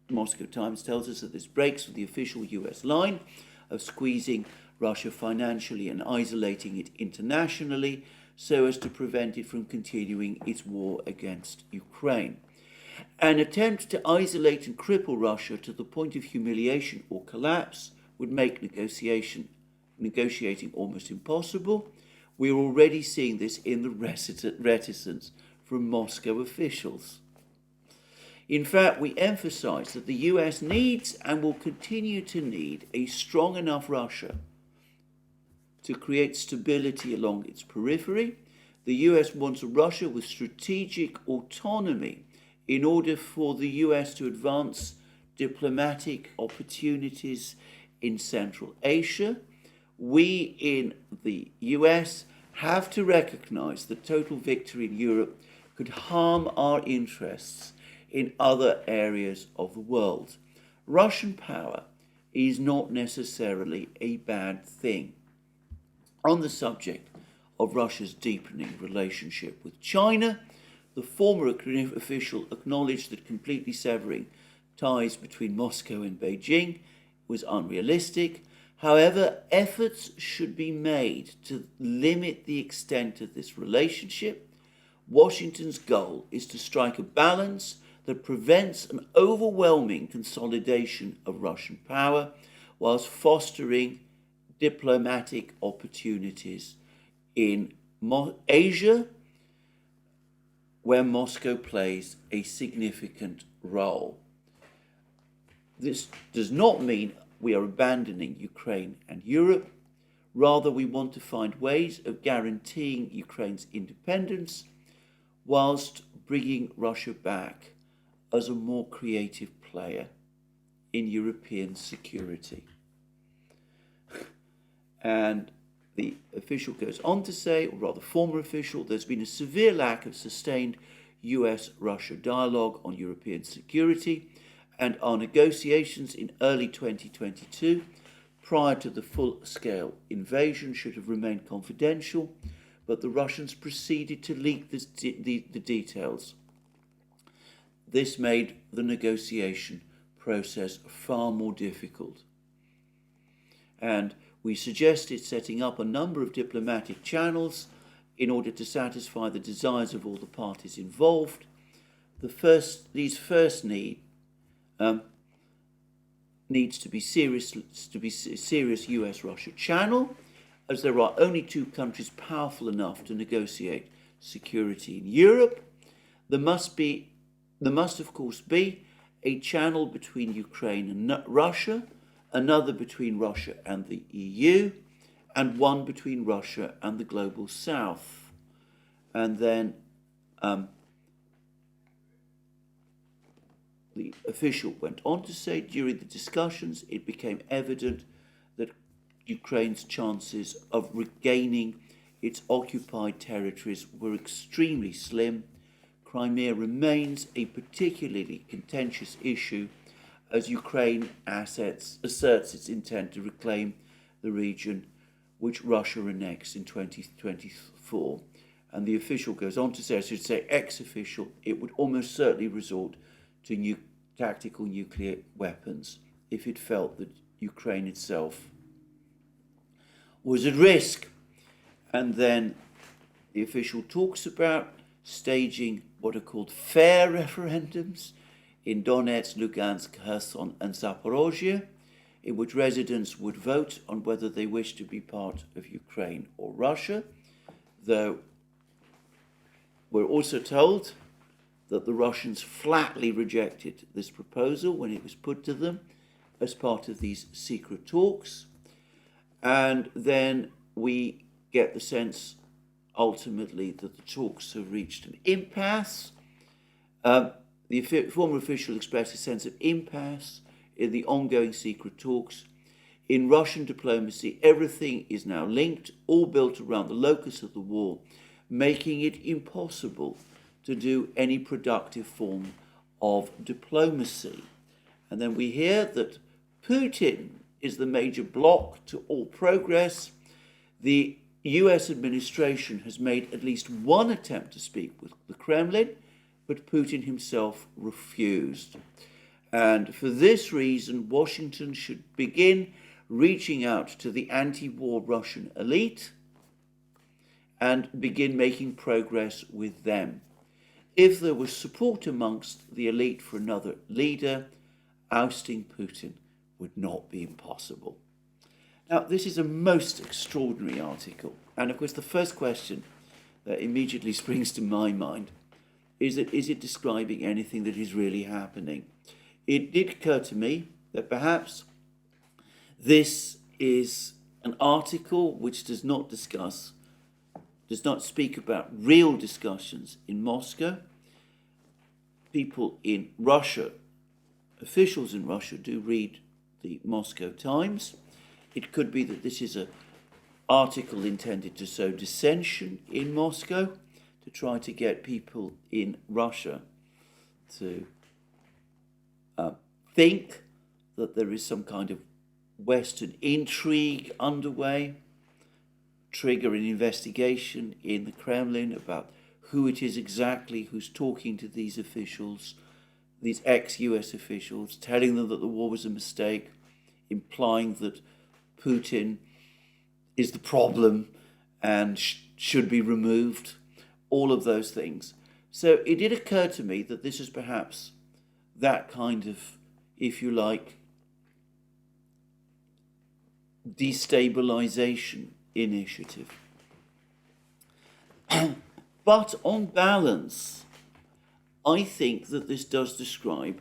Speaker 1: Moscow Times tells us that this breaks with the official US line of squeezing Russia financially and isolating it internationally so as to prevent it from continuing its war against Ukraine. An attempt to isolate and cripple Russia to the point of humiliation or collapse would make negotiating almost impossible. We're already seeing this in the reticence from Moscow officials. In fact, we emphasize that the US needs and will continue to need a strong enough Russia to create stability along its periphery. The US wants a Russia with strategic autonomy in order for the US to advance diplomatic opportunities in Central Asia. We in the US have to recognize that total victory in Europe could harm our interests in other areas of the world. Russian power is not necessarily a bad thing. On the subject of Russia's deepening relationship with China, the former official acknowledged that completely severing ties between Moscow and Beijing was unrealistic. However, efforts should be made to limit the extent of this relationship. Washington's goal is to strike a balance that prevents an overwhelming consolidation of Russian power whilst fostering diplomatic opportunities in Asia, where Moscow plays a significant role. This does not mean we are abandoning Ukraine and Europe. Rather, we want to find ways of guaranteeing Ukraine's independence whilst bringing Russia back as a more creative player in European security. And the official goes on to say, or rather former official, there's been a severe lack of sustained US-Russia dialogue on European security, and our negotiations in early 2022, prior to the full-scale invasion, should have remained confidential, but the Russians proceeded to leak the details. This made the negotiation process far more difficult. And we suggested setting up a number of diplomatic channels in order to satisfy the desires of all the parties involved. These first needs to be serious US-Russia channel, as there are only two countries powerful enough to negotiate security in Europe. There must, of course, be a channel between Ukraine and Russia, another between Russia and the EU, and one between Russia and the global south. And then the official went on to say, during the discussions, it became evident that Ukraine's chances of regaining its occupied territories were extremely slim. Crimea remains a particularly contentious issue as Ukraine asserts its intent to reclaim the region which Russia annexed in 2024. And the official goes on to say, I should say ex-official, it would almost certainly resort to tactical nuclear weapons if it felt that Ukraine itself was at risk. And then the official talks about staging what are called fair referendums in Donetsk, Lugansk, Kherson and Zaporozhye, in which residents would vote on whether they wish to be part of Ukraine or Russia, though we're also told that the Russians flatly rejected this proposal when it was put to them as part of these secret talks. And then we get the sense, ultimately, that the talks have reached an impasse. The former official expressed a sense of impasse in the ongoing secret talks. In Russian diplomacy, everything is now linked, all built around the locus of the war, making it impossible to do any productive form of diplomacy. And then we hear that Putin is the major block to all progress. The US administration has made at least one attempt to speak with the Kremlin, but Putin himself refused. And for this reason, Washington should begin reaching out to the anti-war Russian elite and begin making progress with them. If there was support amongst the elite for another leader, ousting Putin would not be impossible. Now, this is a most extraordinary article. And of course, the first question that immediately springs to my mind is it describing anything that is really happening? It did occur to me that perhaps this is an article which does not speak about real discussions in Moscow. People in Russia, officials in Russia, do read the Moscow Times. It could be that this is an article intended to sow dissension in Moscow, to try to get people in Russia to think that there is some kind of Western intrigue underway, trigger an investigation in the Kremlin about who it is exactly who's talking to these officials, these ex-US officials, telling them that the war was a mistake, implying that Putin is the problem and should be removed, all of those things. So it did occur to me that this is perhaps that kind of, if you like, destabilization initiative. But on balance, I think that this does describe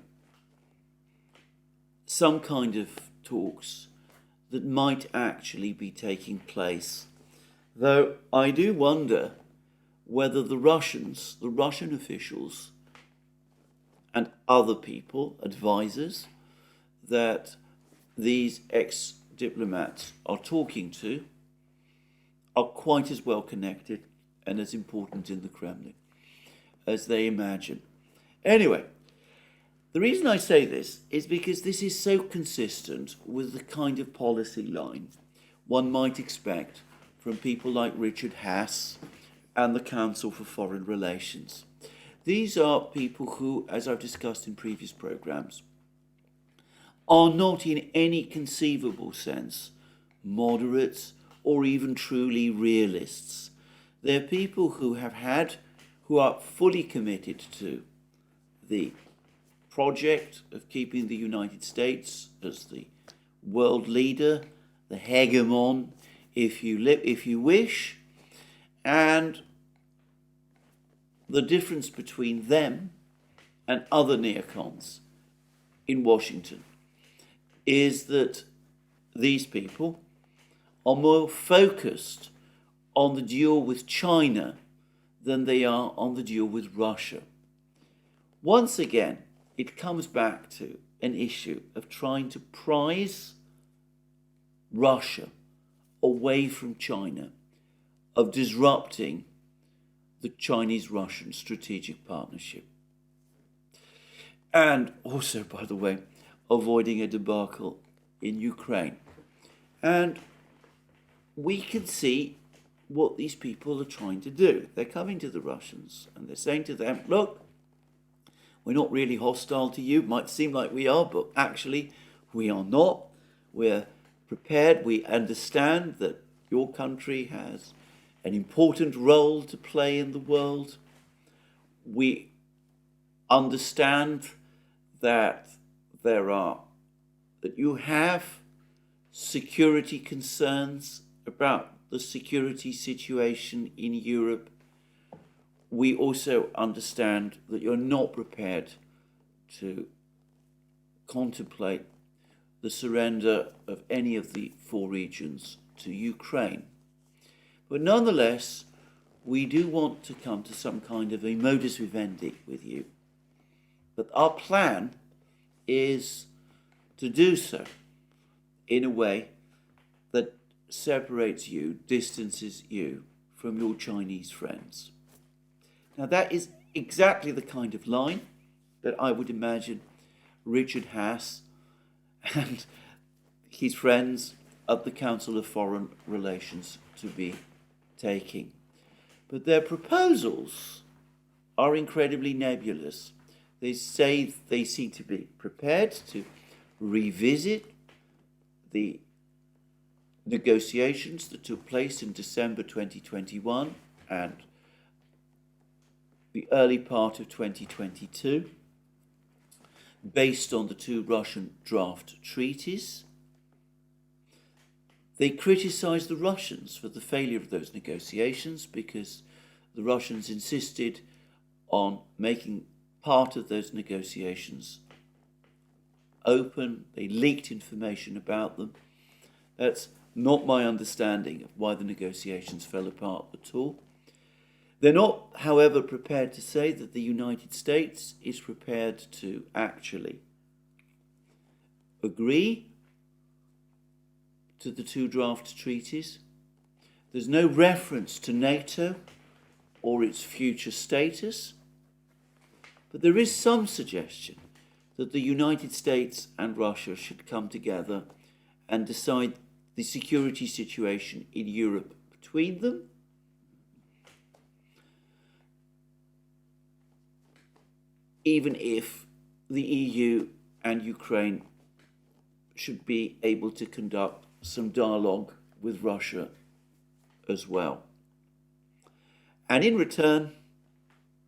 Speaker 1: some kind of talks that might actually be taking place. Though I do wonder whether the Russian officials and other people, advisors, that these ex-diplomats are talking to are quite as well connected and as important in the Kremlin as they imagine. Anyway, the reason I say this is because this is so consistent with the kind of policy line one might expect from people like Richard Haass and the Council for Foreign Relations. These are people who, as I've discussed in previous programs, are not in any conceivable sense moderates or even truly realists. They're people who are fully committed to the project of keeping the United States as the world leader, the hegemon, if you wish, and the difference between them and other neocons in Washington is that these people are more focused on the duel with China than they are on the duel with Russia. Once again, it comes back to an issue of trying to prize Russia away from China, of disrupting the Chinese-Russian strategic partnership. And also, by the way, avoiding a debacle in Ukraine. And we can see what these people are trying to do. They're coming to the Russians and they're saying to them, look, we're not really hostile to you. It might seem like we are, but actually we are not. We're prepared. We understand that your country has an important role to play in the world. We understand that you have security concerns about the security situation in Europe. We also understand that you're not prepared to contemplate the surrender of any of the 4 regions to Ukraine. But nonetheless, we do want to come to some kind of a modus vivendi with you. But our plan is to do so in a way that separates you, distances you from your Chinese friends. Now that is exactly the kind of line that I would imagine Richard Haass and his friends at the Council of Foreign Relations to be taking. But their proposals are incredibly nebulous. They say they seem to be prepared to revisit the negotiations that took place in December 2021 and the early part of 2022, based on the 2 Russian draft treaties. They criticized the Russians for the failure of those negotiations because the Russians insisted on making part of those negotiations open. They leaked information about them. That's not my understanding of why the negotiations fell apart at all. They're not, however, prepared to say that the United States is prepared to actually agree to the 2 draft treaties. There's no reference to NATO or its future status, but there is some suggestion that the United States and Russia should come together and decide the security situation in Europe between them. Even if the EU and Ukraine should be able to conduct some dialogue with Russia as well. And in return,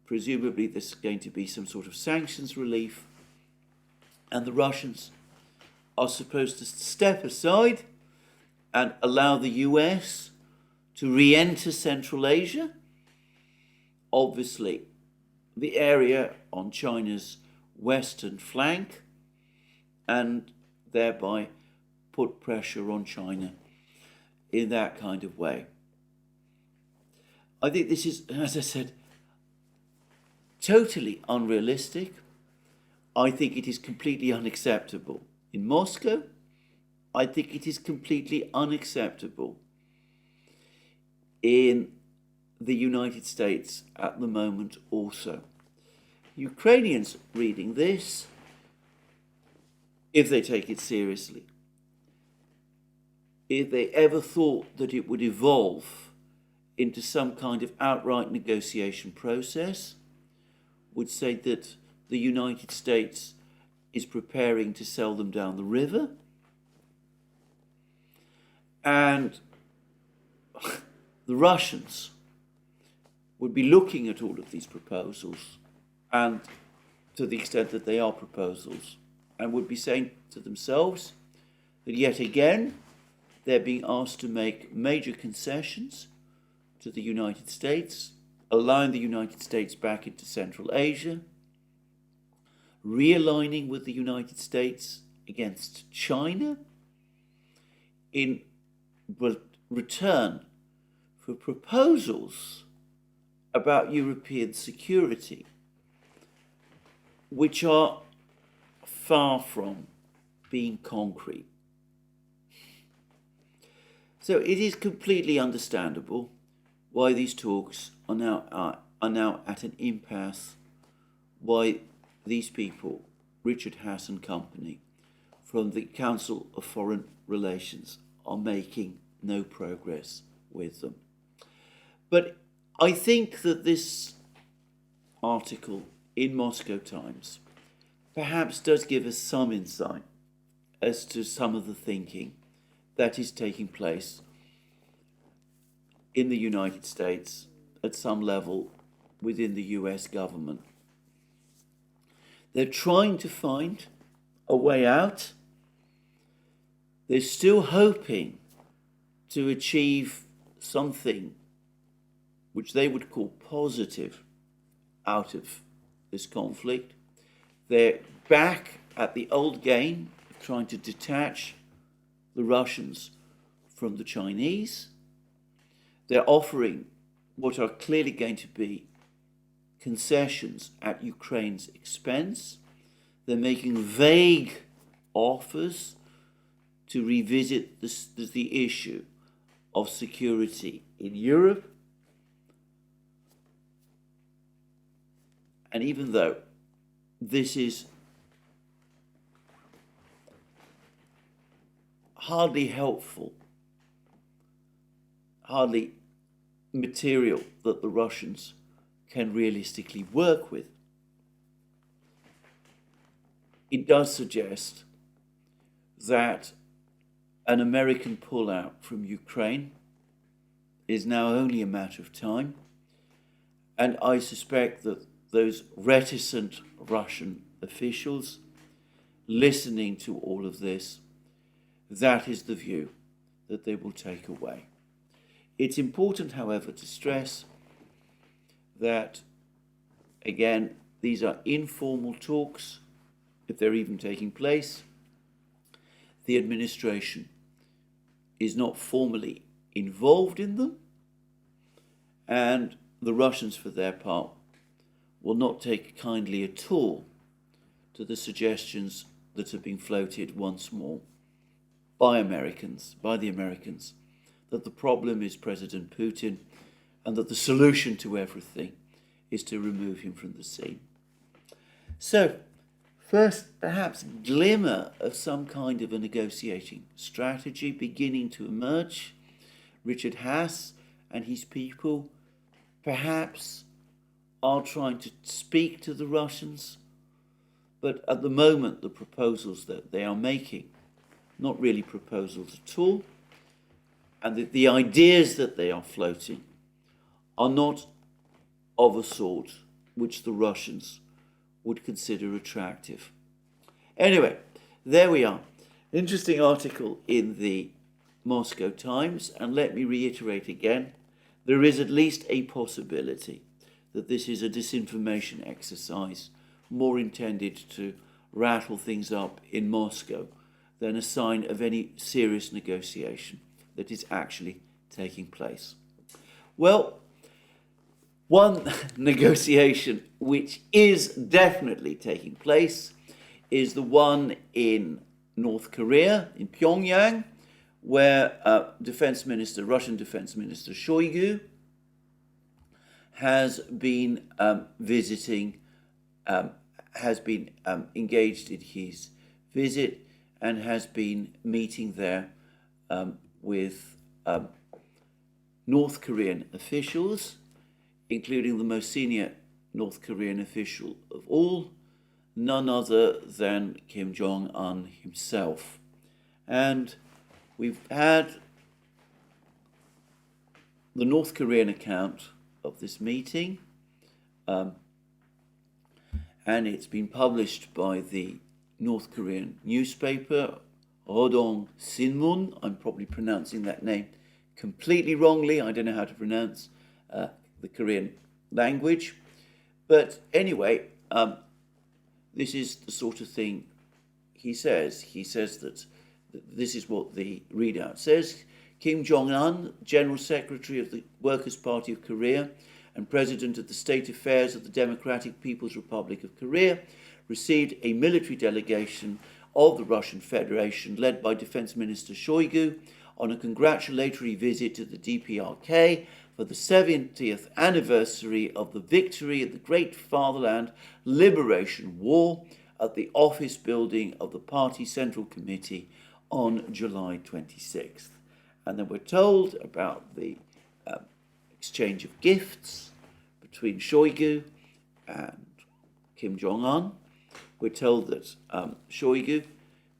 Speaker 1: presumably there's going to be some sort of sanctions relief, and the Russians are supposed to step aside and allow the US to re-enter Central Asia. Obviously, the area on China's western flank, and thereby put pressure on China in that kind of way. I think this is, as I said, totally unrealistic. I think it is completely unacceptable in Moscow. I think it is completely unacceptable in the United States at the moment also. Ukrainians reading this, if they take it seriously, if they ever thought that it would evolve into some kind of outright negotiation process, would say that the United States is preparing to sell them down the river. And the Russians would be looking at all of these proposals, and to the extent that they are proposals, and would be saying to themselves that yet again they're being asked to make major concessions to the United States, allowing the United States back into Central Asia, realigning with the United States against China in return for proposals about European security, which are far from being concrete. So it is completely understandable why these talks are now at an impasse, why these people, Richard Haass and company, from the Council of Foreign Relations, are making no progress with them. But I think that this article in Moscow Times perhaps does give us some insight as to some of the thinking that is taking place in the United States at some level within the US government. They're trying to find a way out. They're still hoping to achieve something which they would call positive out of this conflict. They're back at the old game of trying to detach the Russians from the Chinese. They're offering what are clearly going to be concessions at Ukraine's expense. They're making vague offers to revisit the issue of security in Europe. And even though this is hardly helpful, hardly material that the Russians can realistically work with, it does suggest that an American pullout from Ukraine is now only a matter of time, and I suspect that those reticent Russian officials listening to all of this, that is the view that they will take away. It's important, however, to stress that, again, these are informal talks, if they're even taking place. The administration is not formally involved in them, and the Russians, for their part, will not take kindly at all to the suggestions that have been floated once more by the Americans, that the problem is President Putin and that the solution to everything is to remove him from the scene. So, first, perhaps glimmer of some kind of a negotiating strategy beginning to emerge. Richard Haass and his people perhaps are trying to speak to the Russians, but at the moment the proposals that they are making, not really proposals at all, and the ideas that they are floating are not of a sort which the Russians would consider attractive. Anyway, there we are. Interesting article in the Moscow Times, and let me reiterate again, there is at least a possibility that this is a disinformation exercise more intended to rattle things up in Moscow than a sign of any serious negotiation that is actually taking place. Well, one negotiation which is definitely taking place is the one in North Korea, in Pyongyang, where Russian Defense Minister Shoigu has been visiting, has been engaged in his visit and has been meeting there with North Korean officials, including the most senior North Korean official of all, none other than Kim Jong-un himself. And we've had the North Korean account of this meeting, and it's been published by the North Korean newspaper, Rodong Sinmun. I'm probably pronouncing that name completely wrongly. I don't know how to pronounce the language. But anyway, this is the sort of thing he says. He says that this is what the readout says. Kim Jong-un, General Secretary of the Workers' Party of Korea and President of the State Affairs of the Democratic People's Republic of Korea, received a military delegation of the Russian Federation led by Defense Minister Shoigu on a congratulatory visit to the DPRK for the 70th anniversary of the victory of the Great Fatherland Liberation War at the office building of the party Central Committee on July 26th. And then we're told about the exchange of gifts between Shoigu and Kim Jong-un. We're told that Shoigu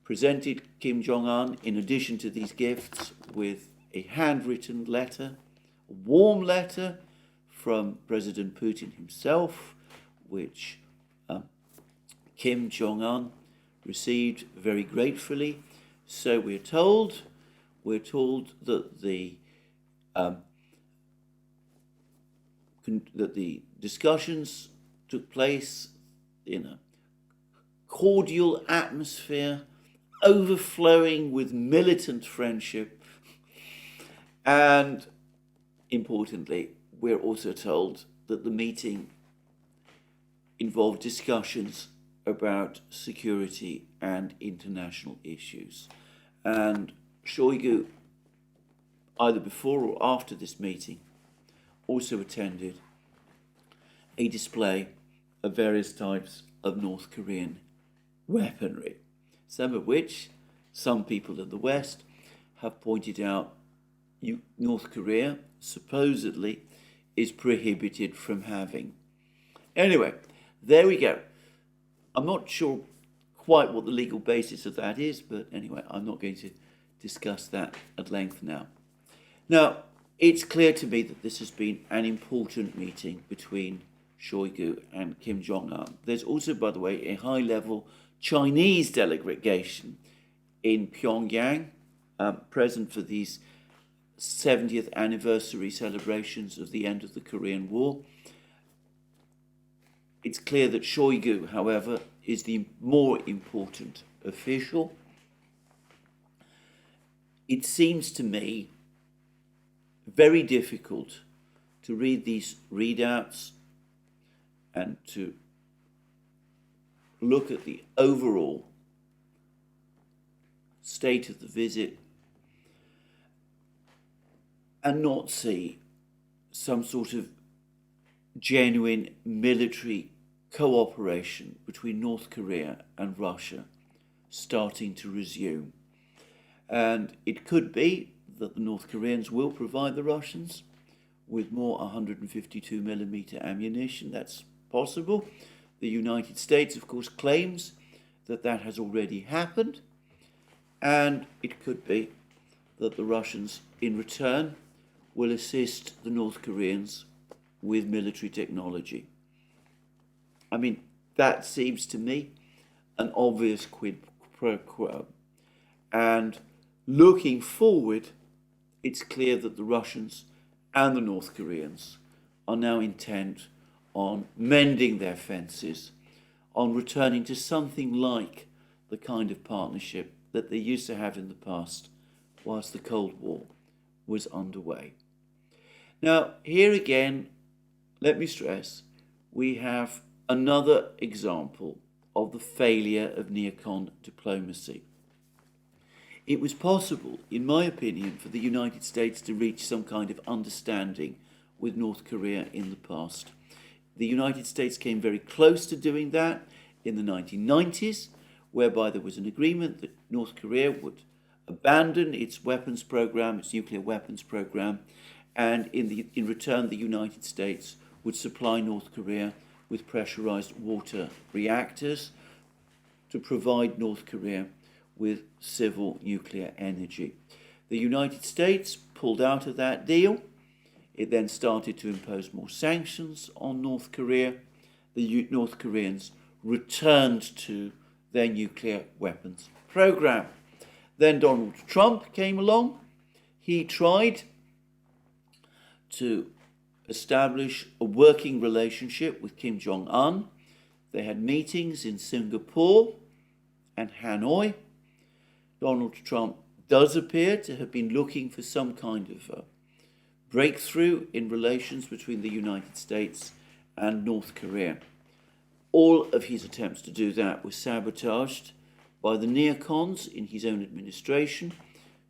Speaker 1: presented Kim Jong-un, in addition to these gifts, with a handwritten letter, a warm letter from President Putin himself, which Kim Jong-un received very gratefully. So we're told that the discussions took place in a cordial atmosphere, overflowing with militant friendship. And importantly, we're also told that the meeting involved discussions about security and international issues. And Shoigu, either before or after this meeting, also attended a display of various types of North Korean weaponry, some of which some people in the West have pointed out North Korea supposedly is prohibited from having. Anyway, there we go. I'm not sure quite what the legal basis of that is, but anyway, I'm not going to discuss that at length now. Now, it's clear to me that this has been an important meeting between Shoigu and Kim Jong-un. There's also, by the way, a high-level Chinese delegation in Pyongyang, present for these 70th anniversary celebrations of the end of the Korean War. It's clear that Shoigu, however, is the more important official. It seems to me very difficult to read these readouts and to look at the overall state of the visit and not see some sort of genuine military cooperation between North Korea and Russia starting to resume. And it could be that the North Koreans will provide the Russians with more 152mm ammunition. That's possible. The United States, of course, claims that that has already happened. And it could be that the Russians, in return, will assist the North Koreans with military technology. I mean, that seems to me an obvious quid pro quo. And looking forward, it's clear that the Russians and the North Koreans are now intent on mending their fences, on returning to something like the kind of partnership that they used to have in the past whilst the Cold War was underway. Now, here again, let me stress, we have another example of the failure of neocon diplomacy. It was possible, in my opinion, for the United States to reach some kind of understanding with North Korea in the past. The United States came very close to doing that in the 1990s, whereby there was an agreement that North Korea would abandon its weapons program, its nuclear weapons program, and in return the United States would supply North Korea with pressurized water reactors to provide North Korea with civil nuclear energy. The United States pulled out of that deal. It then started to impose more sanctions on North Korea. The North Koreans returned to their nuclear weapons program. Then Donald Trump came along. He tried to establish a working relationship with Kim Jong-un. They had meetings in Singapore and Hanoi. Donald Trump does appear to have been looking for some kind of breakthrough in relations between the United States and North Korea. All of his attempts to do that were sabotaged by the neocons in his own administration,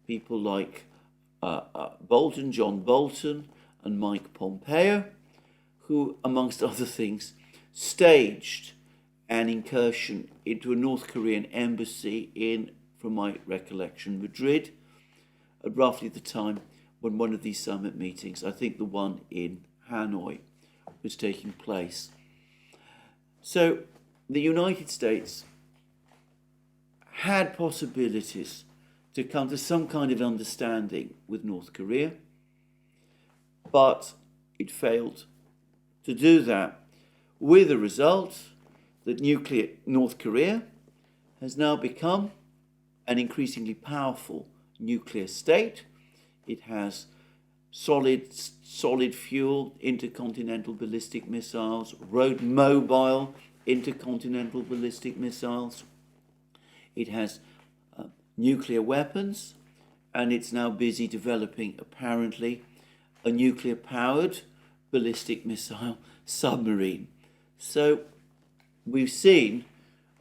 Speaker 1: people like John Bolton and Mike Pompeo, who, amongst other things, staged an incursion into a North Korean embassy in, from my recollection, Madrid, at roughly the time when one of these summit meetings, I think the one in Hanoi, was taking place. So the United States had possibilities to come to some kind of understanding with North Korea, but it failed to do that, with the result that North Korea has now become an increasingly powerful nuclear state. It has solid fuel intercontinental ballistic missiles, road mobile intercontinental ballistic missiles. It has nuclear weapons, and it's now busy developing, apparently, a nuclear-powered ballistic missile submarine. So we've seen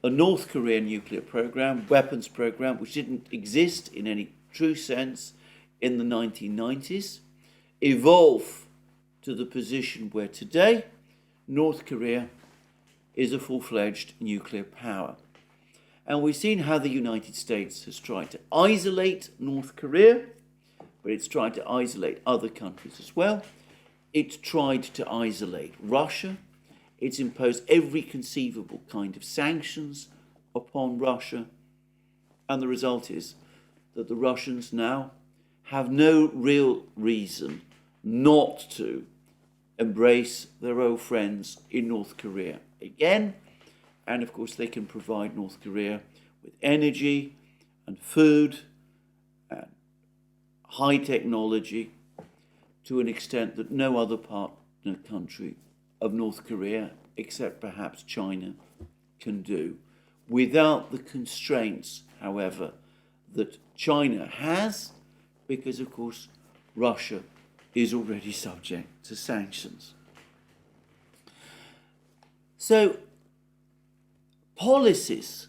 Speaker 1: a North Korean nuclear program, weapons program, which didn't exist in any true sense in the 1990s, evolve to the position where today North Korea is a full-fledged nuclear power. And we've seen how the United States has tried to isolate North Korea, but it's tried to isolate other countries as well. It's tried to isolate Russia. It's imposed every conceivable kind of sanctions upon Russia. And the result is that the Russians now have no real reason not to embrace their old friends in North Korea again. And of course, they can provide North Korea with energy and food and high technology to an extent that no other partner country of North Korea, except perhaps China, can do, without the constraints, however, that China has, because of course Russia is already subject to sanctions. So policies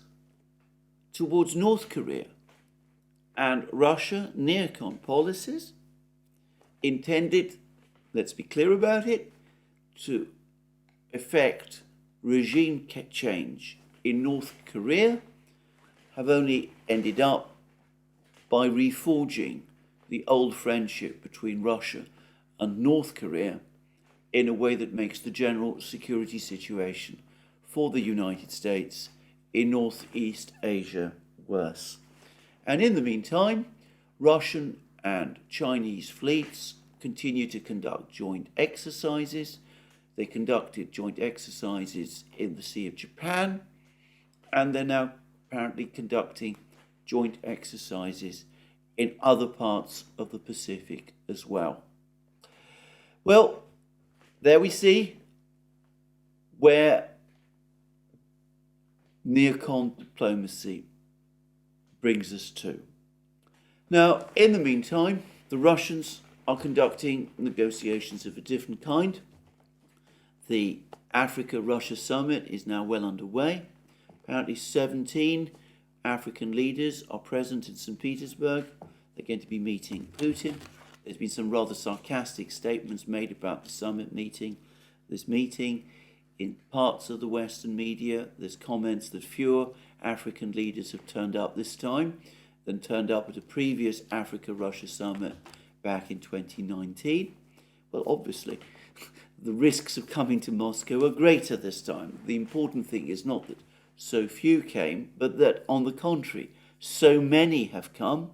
Speaker 1: towards North Korea and Russia, neocon policies, intended, let's be clear about it, to effect regime change in North Korea, have only ended up by reforging the old friendship between Russia and North Korea in a way that makes the general security situation for the United States in Northeast Asia worse. And in the meantime, Russian and Chinese fleets continue to conduct joint exercises. They conducted joint exercises in the Sea of Japan, and they're now apparently conducting joint exercises in other parts of the Pacific as well. Well, there we see where neocon diplomacy brings us to. Now, in the meantime, the Russians are conducting negotiations of a different kind. The Africa-Russia summit is now well underway. Apparently 17 African leaders are present in St. Petersburg. They're going to be meeting Putin. There's been some rather sarcastic statements made about the summit meeting. This meeting, in parts of the Western media, there's comments that fewer African leaders have turned up this time than turned up at a previous Africa-Russia summit back in 2019. Well, obviously, the risks of coming to Moscow are greater this time. The important thing is not that so few came, but that, on the contrary, so many have come,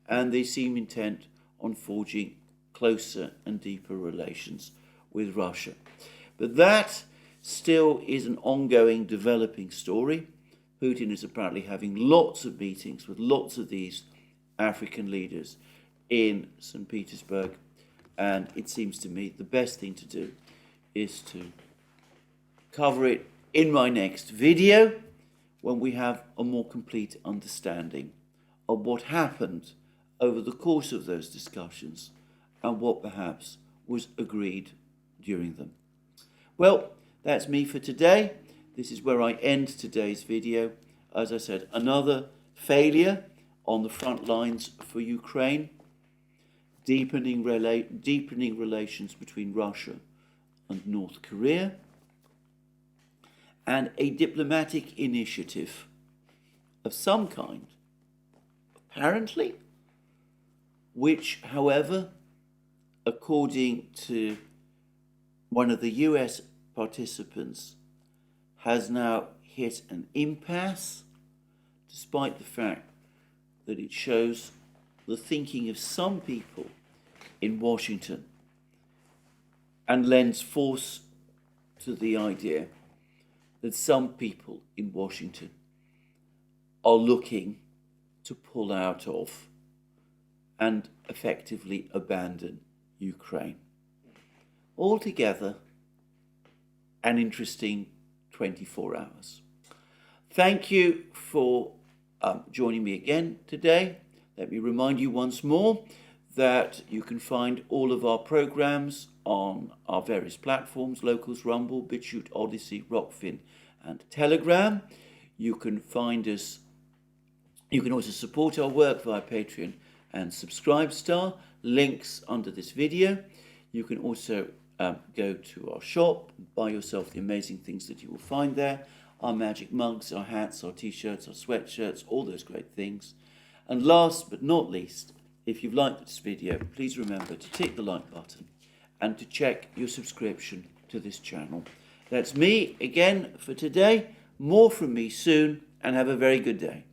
Speaker 1: and they seem intent on forging closer and deeper relations with Russia. But that still is an ongoing, developing story. Putin is apparently having lots of meetings with lots of these African leaders in St. Petersburg and it seems to me the best thing to do is to cover it in my next video when we have a more complete understanding of what happened over the course of those discussions and what perhaps was agreed during them. Well, that's me for today. This is where I end today's video. As I said, another failure on the front lines for Ukraine, deepening relations between Russia and North Korea, and a diplomatic initiative of some kind, apparently, which, however, according to one of the US participants, has now hit an impasse, despite the fact that it shows the thinking of some people in Washington and lends force to the idea that some people in Washington are looking to pull out of and effectively abandon Ukraine. Altogether, an interesting 24 hours. Thank you for joining me again today. Let me remind you once more that you can find all of our programs on our various platforms: Locals, Rumble, BitChute, ODYSEE, Rockfin, and Telegram. You can find us. You can also support our work via Patreon and Subscribestar. Links under this video. You can also go to our shop and buy yourself the amazing things that you will find there. Our magic mugs, our hats, our t-shirts, our sweatshirts, all those great things. And last but not least, if you've liked this video, please remember to tick the like button and to check your subscription to this channel. That's me again for today. More from me soon, and have a very good day.